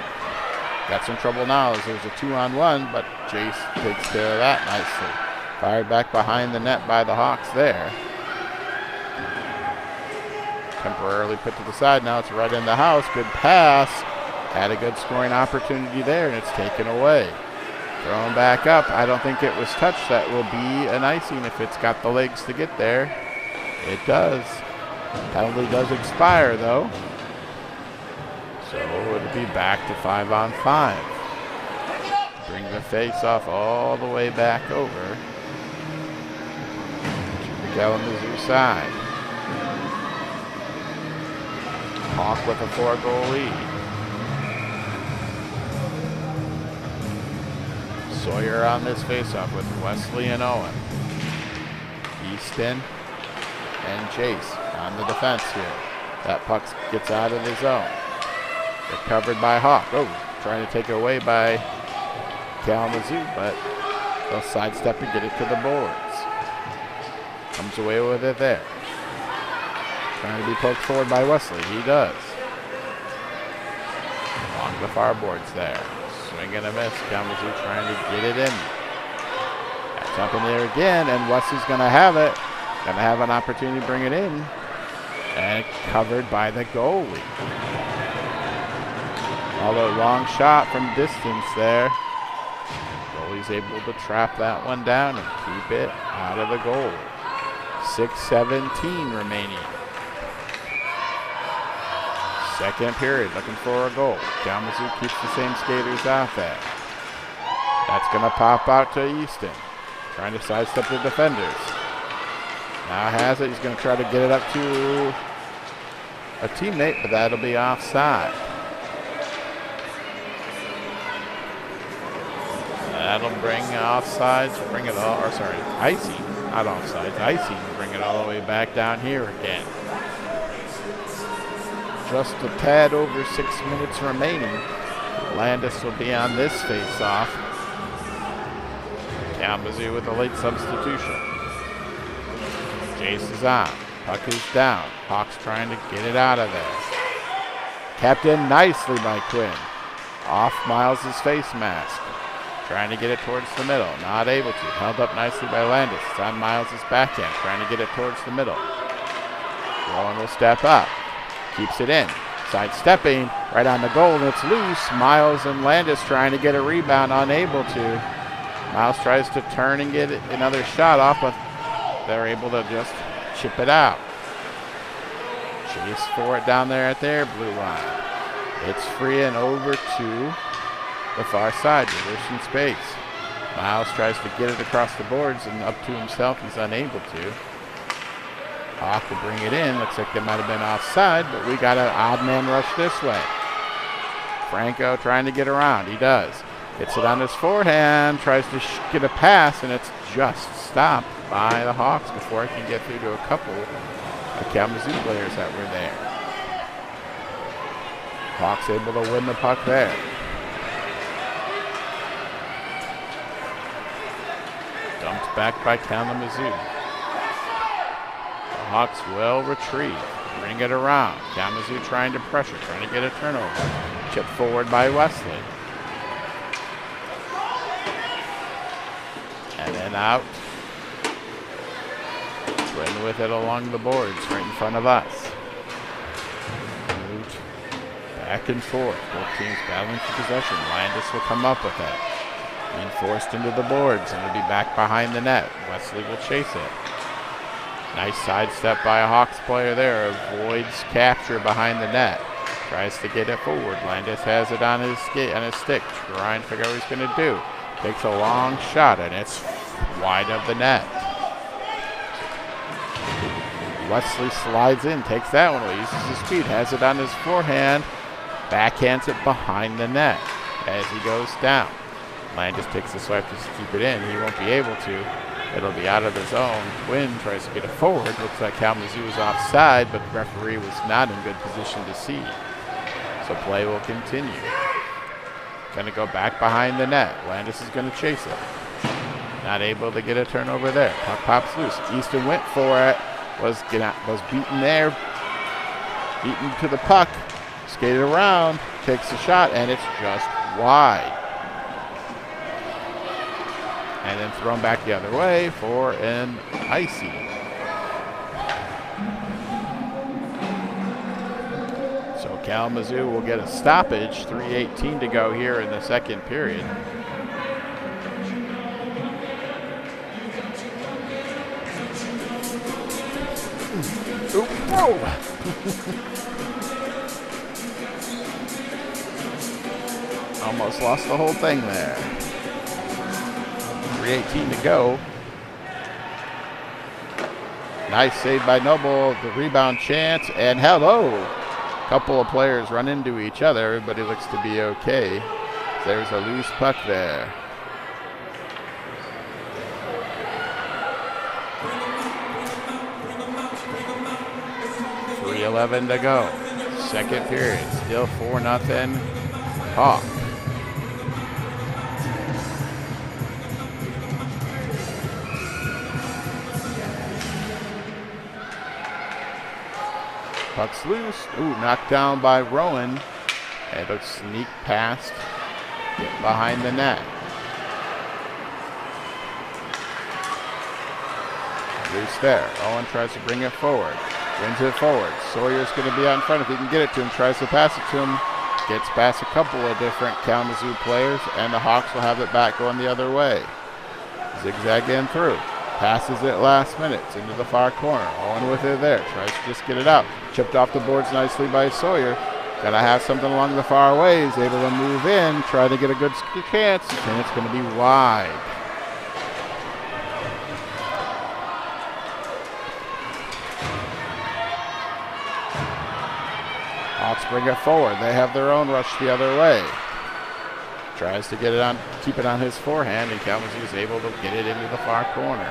Speaker 1: Got some trouble now as there's a 2-on-1, but Jace takes care of that nicely. Fired back behind the net by the Hawks there. Temporarily put to the side. Now it's right in the house. Good pass. Had a good scoring opportunity there, and it's taken away. Thrown back up. I don't think it was touched. That will be an icing if it's got the legs to get there. It does. Penalty does expire, though. So it'll be back to 5-on-5. Bring the face-off all the way back over to the Kalamazoo side. Hawk with a 4-goal lead. Sawyer on this faceoff with Wesley and Owen. Easton and Chase on the defense here. That puck gets out of the zone. They're covered by Hawk. Oh, trying to take it away by Kalamazoo, but they'll sidestep and get it to the boards. Comes away with it there. Trying to be poked forward by Wesley. He does. Along the far boards there. Swing and a miss. Kalamazoo trying to get it in. That's up in there again, and Wesley's going to have it. Going to have an opportunity to bring it in. And covered by the goalie. Although long shot from distance there. Goalie's able to trap that one down and keep it out of the goal. 6:17 remaining. Second period, looking for a goal. Kalamazoo keeps the same skaters out there. That's going to pop out to Easton. Trying to sidestep the defenders. Now has it. He's going to try to get it up to a teammate, but that'll be offside. That'll bring offsides, bring it all, or sorry, icing, not offsides, icing, bring it all the way back down here again. Just a tad over 6 minutes remaining. Landis will be on this face-off. Kalamazoo with a late substitution. Jace is on. Puck is down. Hawks trying to get it out of there. Kept in nicely by Quinn. Off Miles' face mask. Trying to get it towards the middle. Not able to. Held up nicely by Landis. It's on Miles' backhand. Trying to get it towards the middle. Rowan will step up. Keeps it in. Sidestepping right on the goal, and it's loose. Miles and Landis trying to get a rebound, unable to. Miles tries to turn and get another shot off, but they're able to just chip it out. Chase for it down there at their blue line. It's free and over to the far side, reversing space. Miles tries to get it across the boards and up to himself. He's unable to. Hawk will bring it in. Looks like they might have been offside, but we got an odd man rush this way. Franco trying to get around. He does. Gets it on his forehand. Tries to get a pass, and it's just stopped by the Hawks before it can get through to a couple of Kalamazoo players that were there. Hawks able to win the puck there. back by Kalamazoo. The Hawks will retrieve. Bring it around. Kalamazoo trying to pressure, trying to get a turnover. Chip forward by Wesley. And then out. Twin with it along the boards right in front of us. Moved back and forth. Both teams battling for possession. Landis will come up with it. Being forced into the boards, and it'll be back behind the net. Wesley will chase it. Nice sidestep by a Hawks player there. Avoids capture behind the net. Tries to get it forward. Landis has it on his stick. Trying to figure out what he's going to do. Takes a long shot, and it's wide of the net. Wesley slides in, takes that one away, uses his speed, has it on his forehand, backhands it behind the net as he goes down. Landis takes the swipe to keep it in. He won't be able to. It'll be out of the zone. Quinn tries to get it forward. Looks like Kalamazoo is offside, but the referee was not in good position to see. So play will continue. Going to go back behind the net. Landis is going to chase it. Not able to get a turnover there. Puck pops loose. Easton went for it. Was beaten there. Beaten to the puck. Skated around. Takes the shot, and it's just wide. And then thrown back the other way for an icy. So Kalamazoo will get a stoppage. 3:18 to go here in the second period. Oop, whoa! Almost lost the whole thing there. 3:18 to go. Nice save by Noble. The rebound chance, and hello! Couple of players run into each other. Everybody looks to be okay. There's a loose puck there. .11 to go. Second period. Still 4-0 Hawk. Puck's loose. Ooh, knocked down by Rowan. And it'll sneak past. Get behind the net. Loose there. Owen tries to bring it forward. Brings it forward. Sawyer's going to be out in front if he can get it to him. Tries to pass it to him. Gets past a couple of different Kalamazoo players, and the Hawks will have it back going the other way. Zigzagging through. Passes it last minute into the far corner. Owen with it there. Tries to just get it out. Chipped off the boards nicely by Sawyer. Gonna have something along the far way. He's able to move in. Try to get a good chance, and it's going to be wide. Hawks bring it forward. They have their own rush the other way. Tries to get it on, keep it on his forehand, and Kalamazoo is able to get it into the far corner.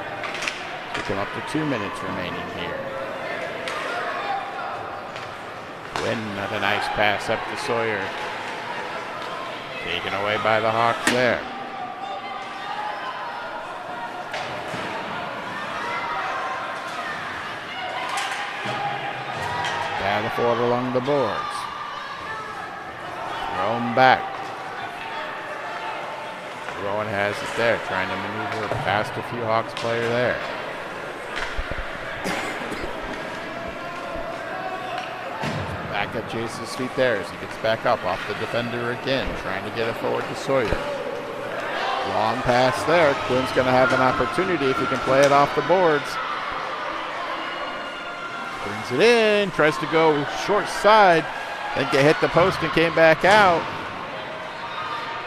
Speaker 1: We come up to 2 minutes remaining here. Quinn, a nice pass up to Sawyer. Taken away by the Hawks there. Battle forward along the boards. Thrown back. Rowan has it there, trying to maneuver past a few Hawks player there. Back up Chase's feet there as he gets back up off the defender again, trying to get it forward to Sawyer. Long pass there. Quinn's going to have an opportunity if he can play it off the boards. Brings it in, tries to go short side, then get hit the post and came back out.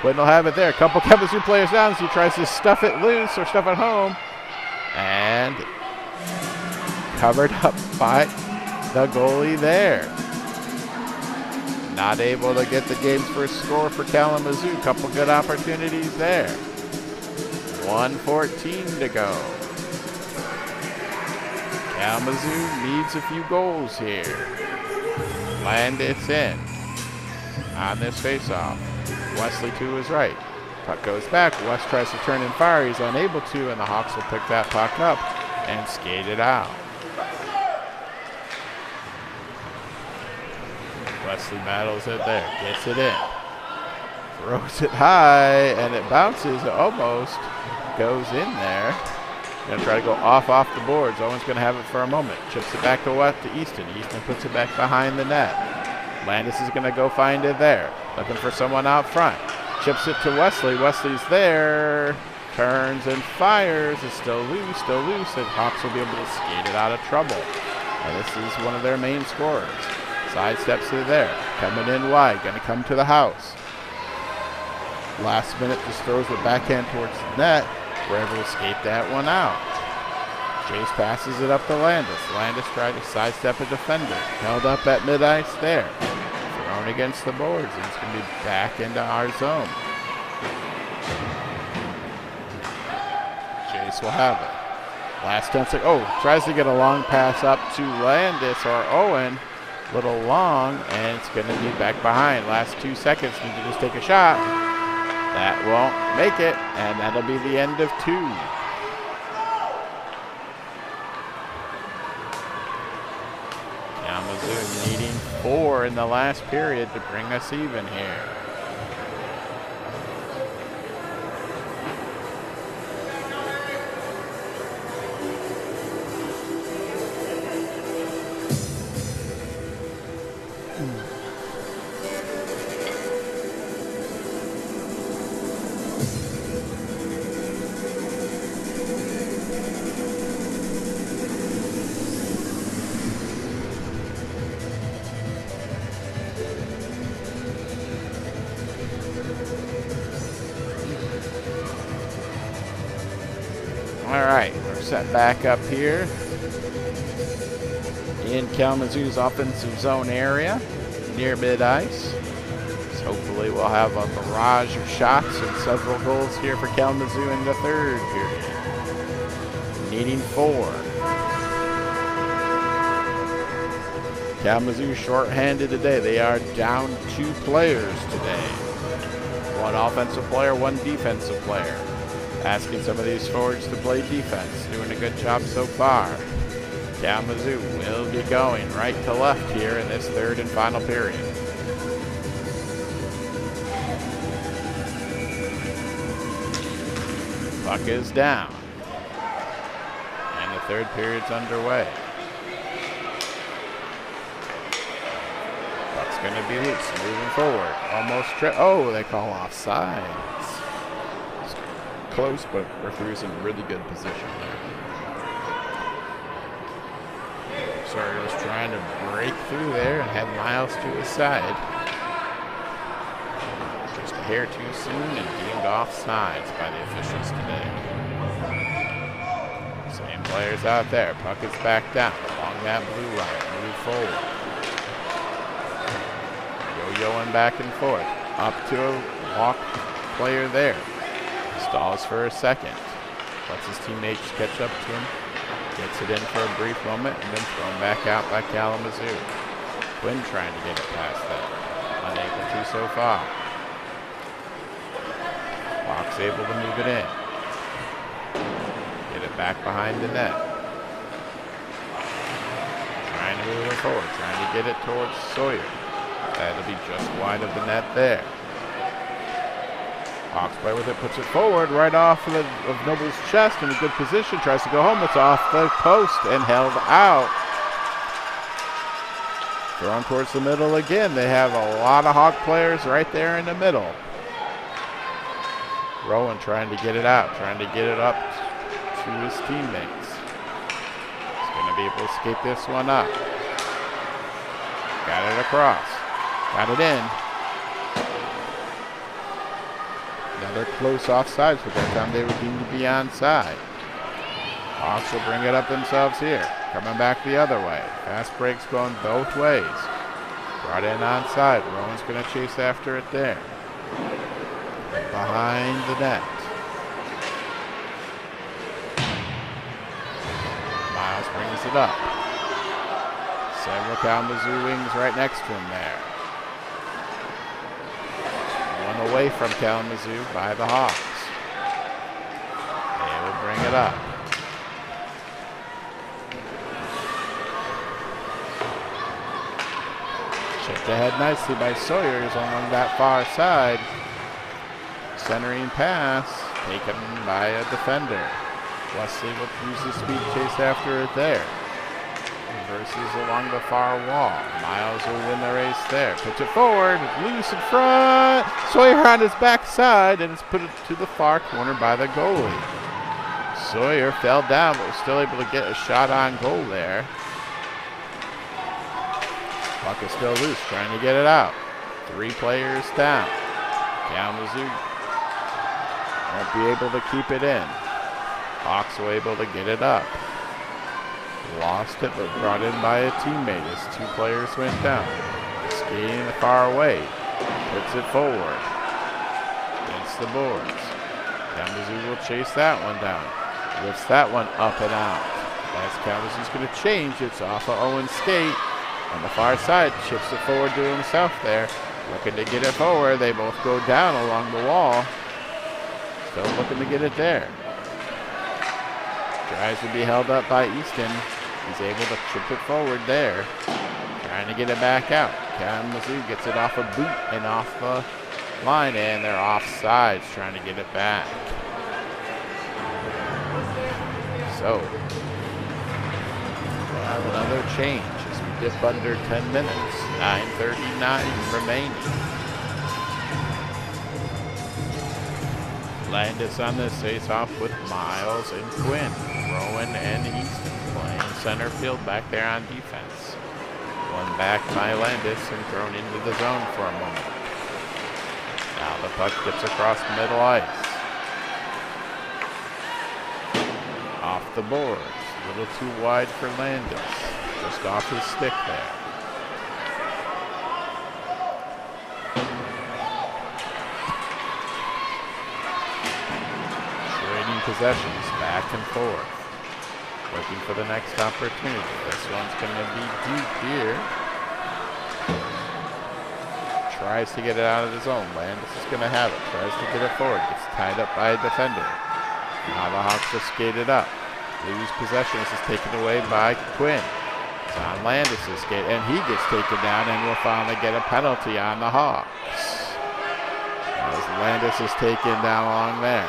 Speaker 1: Quinn will have it there. A couple Kalamazoo players down, so he tries to stuff it loose or stuff it home. And covered up by the goalie there. Not able to get the game's first score for Kalamazoo. Couple good opportunities there. 1:14 to go. Kalamazoo needs a few goals here. Landis in on this faceoff. Wesley to his right. Puck goes back. West tries to turn and fire. He's unable to, and the Hawks will pick that puck up and skate it out. Wesley battles it there, gets it in. Throws it high, and it bounces. It almost goes in there. Going to try to go off the boards. Owen's going to have it for a moment. Chips it back to Easton. Easton puts it back behind the net. Landis is going to go find it there. Looking for someone out front. Chips it to Wesley. Wesley's there. Turns and fires. It's still loose, and Hawks will be able to skate it out of trouble. And this is one of their main scorers. Sidesteps it there. Coming in wide. Going to come to the house. Last minute, just throws it backhand towards the net. We're able to skate that one out. Chase passes it up to Landis. Landis tried to sidestep a defender. Held up at mid-ice there. Thrown against the boards, and it's going to be back into our zone. Chase will have it. Last 10 seconds. Oh, tries to get a long pass up to Landis or Owen. Little long, and it's going to be back behind. Last 2 seconds, need to just take a shot. That won't make it, and that'll be the end of 2. Kalamazoo needing 4 in the last period to bring us even here. All right, we're set back up here in Kalamazoo's offensive zone area near mid-ice. So hopefully we'll have a barrage of shots and several goals here for Kalamazoo in the third period. Needing 4. Kalamazoo shorthanded today. They are down 2 players today. 1 offensive player, 1 defensive player. Asking some of these forwards to play defense. Doing a good job so far. Kalamazoo will be going right to left here in this third and final period. Puck is down. And the third period's underway. Puck's going to be loose. Moving forward. Almost oh, they call offside. Close, but referee's in really good position there. Sorry, was trying to break through there and had Miles to his side. Just a hair too soon and deemed offsides by the officials today. Same players out there. Puck is back down along that blue line. Move forward. Yo-yoing back and forth. Up to a walk player there. Stalls for a second. Lets his teammates catch up to him. Gets it in for a brief moment and then thrown back out by Kalamazoo. Quinn trying to get it past that. Unable to so far. Hawks able to move it in. Get it back behind the net. Trying to move it forward. Trying to get it towards Sawyer. That'll be just wide of the net there. Hawks play with it, puts it forward, right off of Noble's chest in a good position, tries to go home, it's off the post and held out. Thrown towards the middle again. They have a lot of Hawk players right there in the middle. Rowan trying to get it out, trying to get it up to his teammates. He's going to be able to skate this one up. Got it across, got it in. Another close offsides, but that time they were deemed to be onside. Hawks will bring it up themselves here. Coming back the other way. Fast breaks going both ways. Brought in onside. Rowan's going to chase after it there. Behind the net. Miles brings it up. Several Kalamazoo wings right next to him there. away from Kalamazoo by the Hawks. They will bring it up. Checked ahead nicely by Sawyers along that far side. Centering pass, taken by a defender. Wesley will use the speed chase after it there. Reverses along the far wall. Miles will win the race there. Puts it forward, loose in front. Sawyer on his backside, and it's put it to the far corner by the goalie. Sawyer fell down, but was still able to get a shot on goal there. Puck is still loose, trying to get it out. 3 players down. Kalamazoo won't be able to keep it in. Hawks were able to get it up. Lost it, but brought in by a teammate as 2 players went down. Skating far away. Puts it forward. Against the boards. Kalamazoo will chase that one down. Lifts that one up and out. As Kalamazoo's going to change, it's off of Owen's skate. On the far side, chips it forward to himself there. Looking to get it forward. They both go down along the wall. Still looking to get it there. Tries to be held up by Easton. He's able to chip it forward there. Trying to get it back out. Kalamazoo gets it off a boot and off the line, and they're offsides trying to get it back. So, we'll have another change as we dip under 10 minutes. 9:39 remaining. Landis on this face-off with Miles and Quinn. Rowan and Easton playing center field back there on defense. One back by Landis and thrown into the zone for a moment. Now the puck gets across middle ice. Off the boards. A little too wide for Landis. Just off his stick there. Possessions back and forth. Looking for the next opportunity. This one's going to be deep here. Tries to get it out of his own land. This is going to have it. Tries to get it forward. Gets tied up by a defender. Now the Hawks will skate it up. Lose possession. This is taken away by Quinn. It's on Landis' skate, and he gets taken down, and will finally get a penalty on the Hawks. As Landis is taken down along there.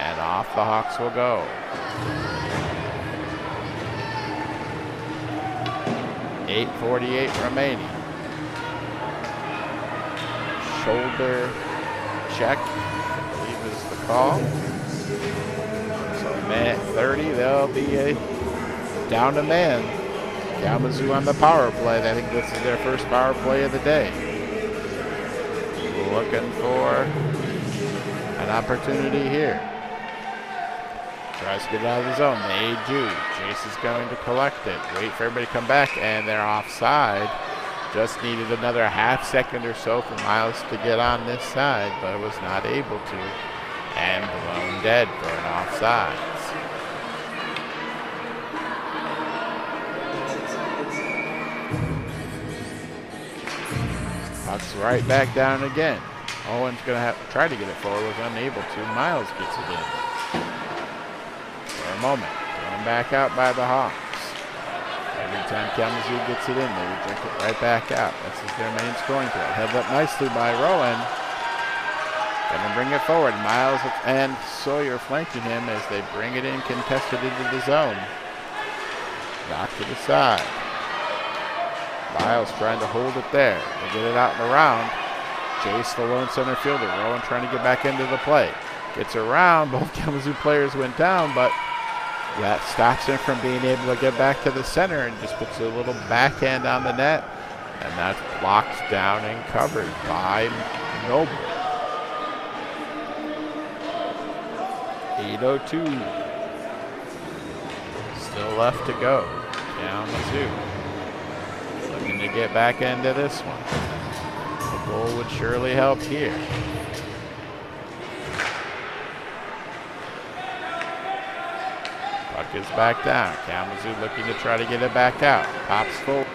Speaker 1: And off the Hawks will go. .8:48 remaining. Shoulder check, I believe is the call. So minute 30, they'll be down a man. Kalamazoo on the power play. I think this is their first power play of the day. Looking for an opportunity here. Tries to get it out of the zone. They do. Jace is going to collect it. Wait for everybody to come back, and they're offside. Just needed another half second or so for Miles to get on this side, but was not able to. And blown dead for an offsides. Puck's right back down again. Owen's going to have to try to get it forward. Was unable to. Miles gets it in. Moment. Thrown back out by the Hawks. Every time Kalamazoo gets it in, they reject it right back out. This is their main scoring threat. Held up nicely by Rowan. Gonna bring it forward. Miles and Sawyer flanking him as they bring it in, contested into the zone. Knocked to the side. Miles trying to hold it there. They get it out and around. Chase the lone center fielder. Rowan trying to get back into the play. Gets around. Both Kalamazoo players went down, but that stops him from being able to get back to the center and just puts a little backhand on the net. And that's blocked down and covered by Noble. 8:02. Still left to go. Kalamazoo looking to get back into this one. The goal would surely help here. Puck is back down. Kalamazoo looking to try to get it back out. Pops forward.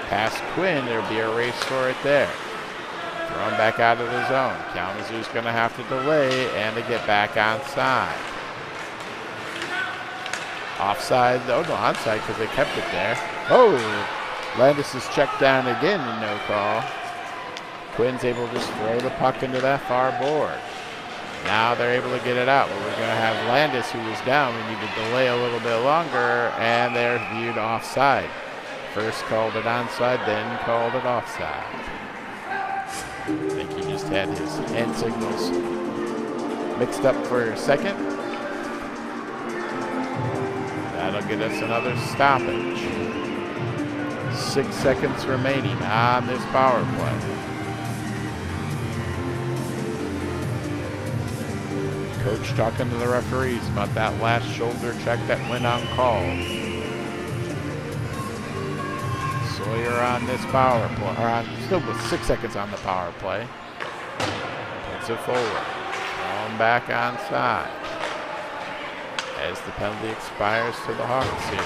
Speaker 1: Past Quinn. There'll be a race for it there. Thrown back out of the zone. Kalamazoo's going to have to delay and to get back onside. Offside, oh no, onside because they kept it there. Oh, Landis is checked down again, no call. Quinn's able to just throw the puck into that far board. Now they're able to get it out, but we're going to have Landis, who was down. We need to delay a little bit longer, and they're viewed offside. First called it onside, then called it offside. I think he just had his hand signals mixed up for a second. That'll get us another stoppage. 6 seconds remaining on this power play. Coach talking to the referees about that last shoulder check that went uncalled. Sawyer on this power play, still with 6 seconds on the power play. Puts it forward. Thrown back onside. As the penalty expires to the Hawks here.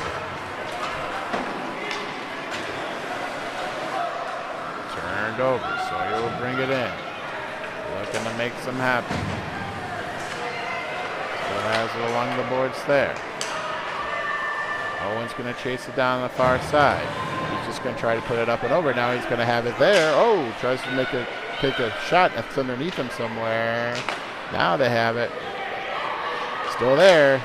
Speaker 1: Turned over. Sawyer will bring it in. Looking to make some happen. Still has it along the boards there. Owen's going to chase it down the far side. He's just going to try to put it up and over. Now he's going to have it there. Oh, tries to take a shot that's underneath him somewhere. Now they have it. Still there.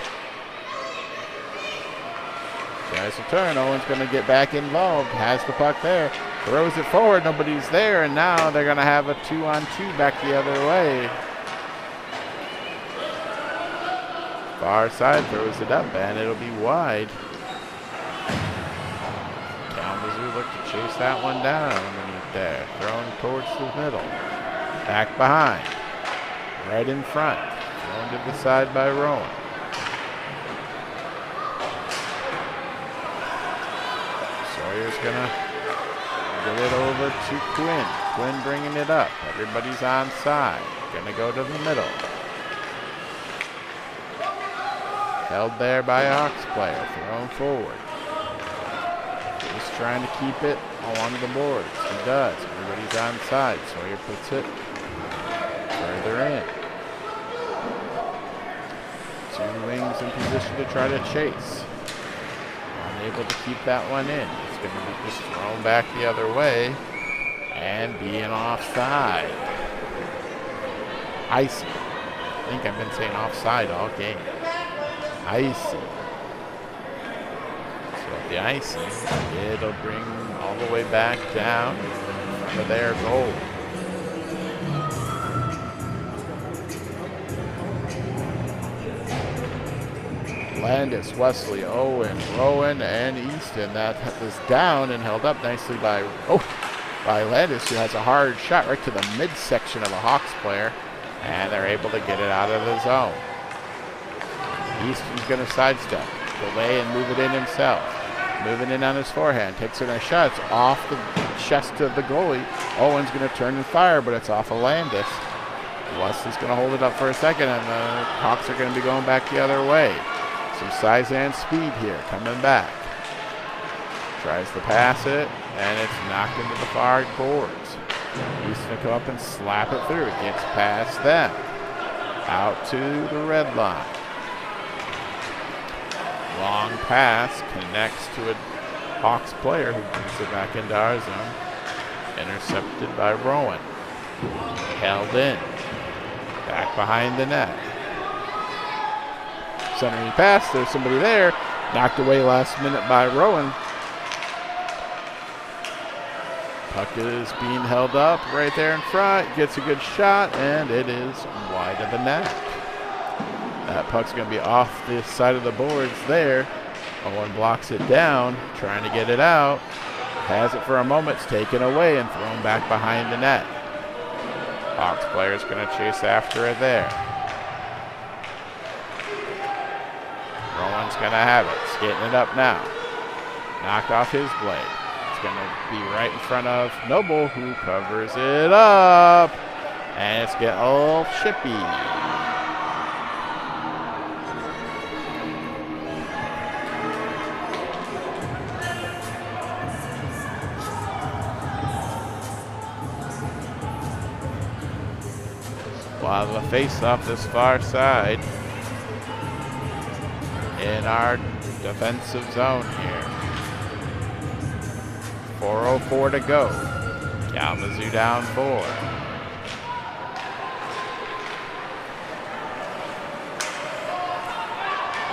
Speaker 1: Tries to turn. Owen's going to get back involved. Has the puck there. Throws it forward. Nobody's there. And now they're going to have a 2-on-2 back the other way. Far side throws it up, and it'll be wide. Kalamazoo look to chase that one down underneath there. Thrown towards the middle. Back behind. Right in front. Thrown to the side by Rowan. Sawyer's gonna get it over to Quinn. Quinn bringing it up. Everybody's on side. Gonna go to the middle. Held there by a Hawks player, thrown forward. Just trying to keep it along the boards. He does. Everybody's on side. Sawyer puts it further in. Two wings in position to try to chase. Unable to keep that one in. It's going to be just thrown back the other way and being offside. Icy. I think I've been saying offside all game. Icy. So the icing, it'll bring all the way back down to their goal. Landis, Wesley, Owen, Rowan, and Easton. That was down and held up nicely by Landis, who has a hard shot right to the midsection of a Hawks player, and they're able to get it out of the zone. Easton's going to sidestep, delay, and move it in himself. Moving in on his forehand, takes it a shot. It's off the chest of the goalie. Owen's going to turn and fire, but it's off of Landis. Wesley's going to hold it up for a second, and the Hawks are going to be going back the other way. Some size and speed here, coming back. Tries to pass it, and it's knocked into the far boards. Easton will come up and slap it through. It gets past them. Out to the red line. Long pass connects to a Hawks player who brings it back into our zone. Intercepted by Rowan. Held in. Back behind the net. Centering pass. There's somebody there. Knocked away last minute by Rowan. Puck is being held up right there in front. Gets a good shot, and it is wide of the net. That puck's going to be off the side of the boards there. Owen blocks it down, trying to get it out. Has it for a moment, it's taken away and thrown back behind the net. Hawks player's going to chase after it there. Rowan's going to have it, skating it up now. Knocked off his blade. It's going to be right in front of Noble, who covers it up. And it's getting a little chippy. We'll have a face-off this far side in our defensive zone here. 4:04 to go. Kalamazoo down 4.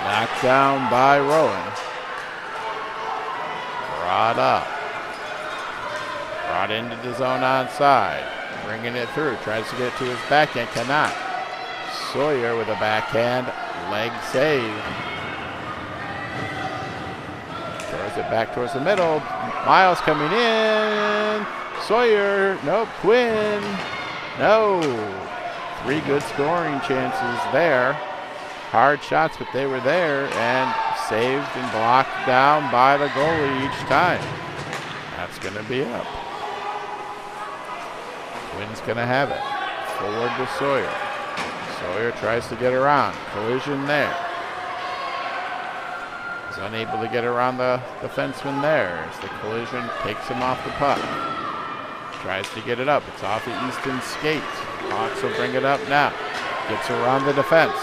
Speaker 1: Knocked down by Rowan. Brought up. Brought into the zone onside. Bringing it through. Tries to get it to his backhand. Cannot. Sawyer with a backhand. Leg save. Throws it back towards the middle. Miles coming in. Sawyer. Nope. Quinn. No. 3 good scoring chances there. Hard shots, but they were there and saved and blocked down by the goalie each time. That's going to be up. Quinn's going to have it. Forward to Sawyer. Sawyer tries to get around. Collision there. He's unable to get around the defenseman there as the collision takes him off the puck. Tries to get it up. It's off the Easton skate. Hawks will bring it up now. Gets around the defense.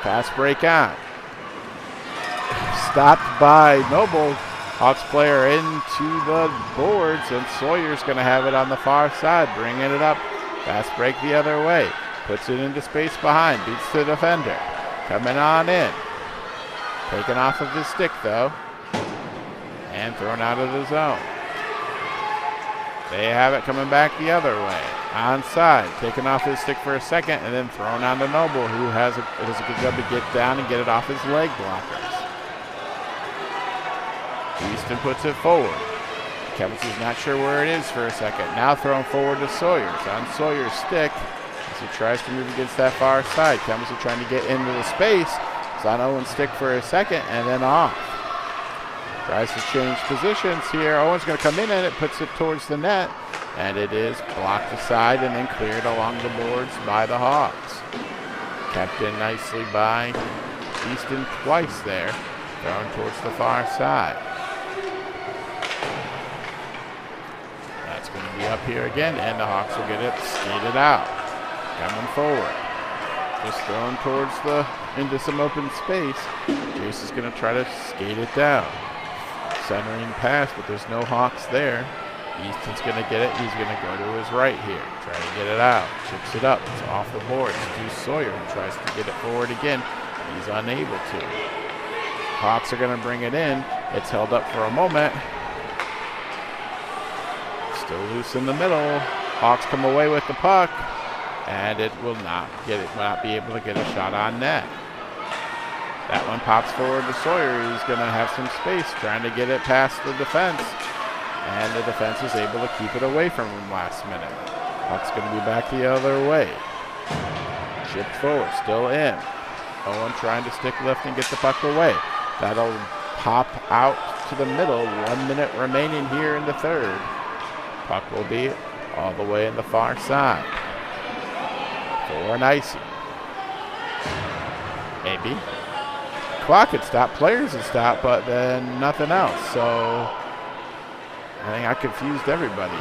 Speaker 1: Pass break on. Stopped by Noble. Hawks player into the boards, and Sawyer's going to have it on the far side, bringing it up. Fast break the other way. Puts it into space behind. Beats the defender. Coming on in. Taken off of his stick, though. And thrown out of the zone. They have it coming back the other way. Onside, taken off his stick for a second, and then thrown on to Noble, who does a good job to get down and get it off his leg blockers. Easton puts it forward. Kalamazoo's not sure where it is for a second. Now thrown forward to Sawyer. It's on Sawyer's stick as he tries to move against that far side. Kalamazoo trying to get into the space. It's on Owen's stick for a second and then off. Tries to change positions here. Owen's going to come in and it puts it towards the net. And it is blocked aside and then cleared along the boards by the Hawks. Kept in nicely by Easton twice there. Thrown towards the far side. That's going to be up here again, and the Hawks will get it skated out. Coming forward. Just thrown towards into some open space. Jace is going to try to skate it down. Centering pass, but there's no Hawks there. Easton's going to get it. He's going to go to his right here. Try to get it out. Chips it up. It's off the boards. Stu Sawyer tries to get it forward again. He's unable to. Hawks are going to bring it in. It's held up for a moment. Still loose in the middle. Hawks come away with the puck, and it will not be able to get a shot on net. That one pops forward to Sawyer. He's going to have some space trying to get it past the defense. And the defense is able to keep it away from him last minute. Puck's going to be back the other way. Chipped forward, still in. Owen trying to stick lift and get the puck away. That'll pop out to the middle. 1 minute remaining here in the third. Puck will be all the way in the far side. For an icing. Maybe. Clock had stopped, players had stopped, but then nothing else. So I think I confused everybody.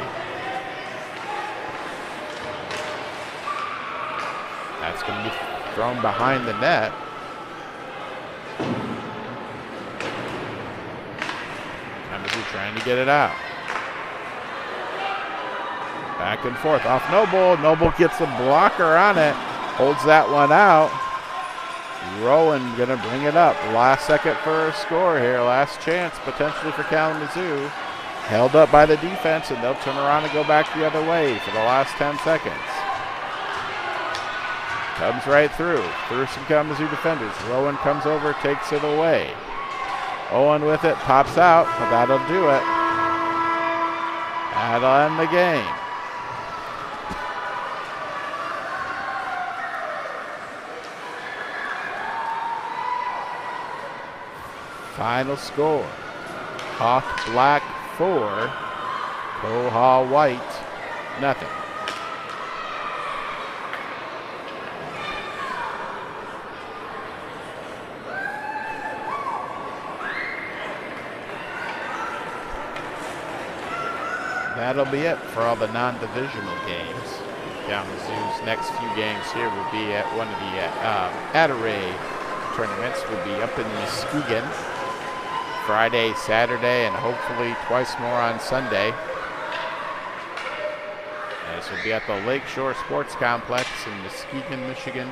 Speaker 1: That's going to be thrown behind the net. Kalamazoo trying to get it out. Back and forth off Noble. Noble gets a blocker on it. Holds that one out. Rowan going to bring it up. Last second for a score here. Last chance potentially for Kalamazoo. Held up by the defense, and they'll turn around and go back the other way for the last 10 seconds. Comes right through some Kalamazoo defenders. Rowan comes over, takes it away. Owen with it, pops out, but that'll do it. That'll end the game. Final score, Hawk Black 4, KOHA White, nothing. That'll be it for all the non-divisional games. Kalamazoo's next few games here will be at one of the Attaray tournaments. Will be up in Muskegon Friday, Saturday, and hopefully twice more on Sunday. And this will be at the Lakeshore Sports Complex in Muskegon, Michigan.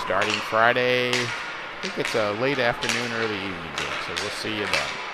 Speaker 1: Starting Friday, I think it's a late afternoon, early evening game, so we'll see you then.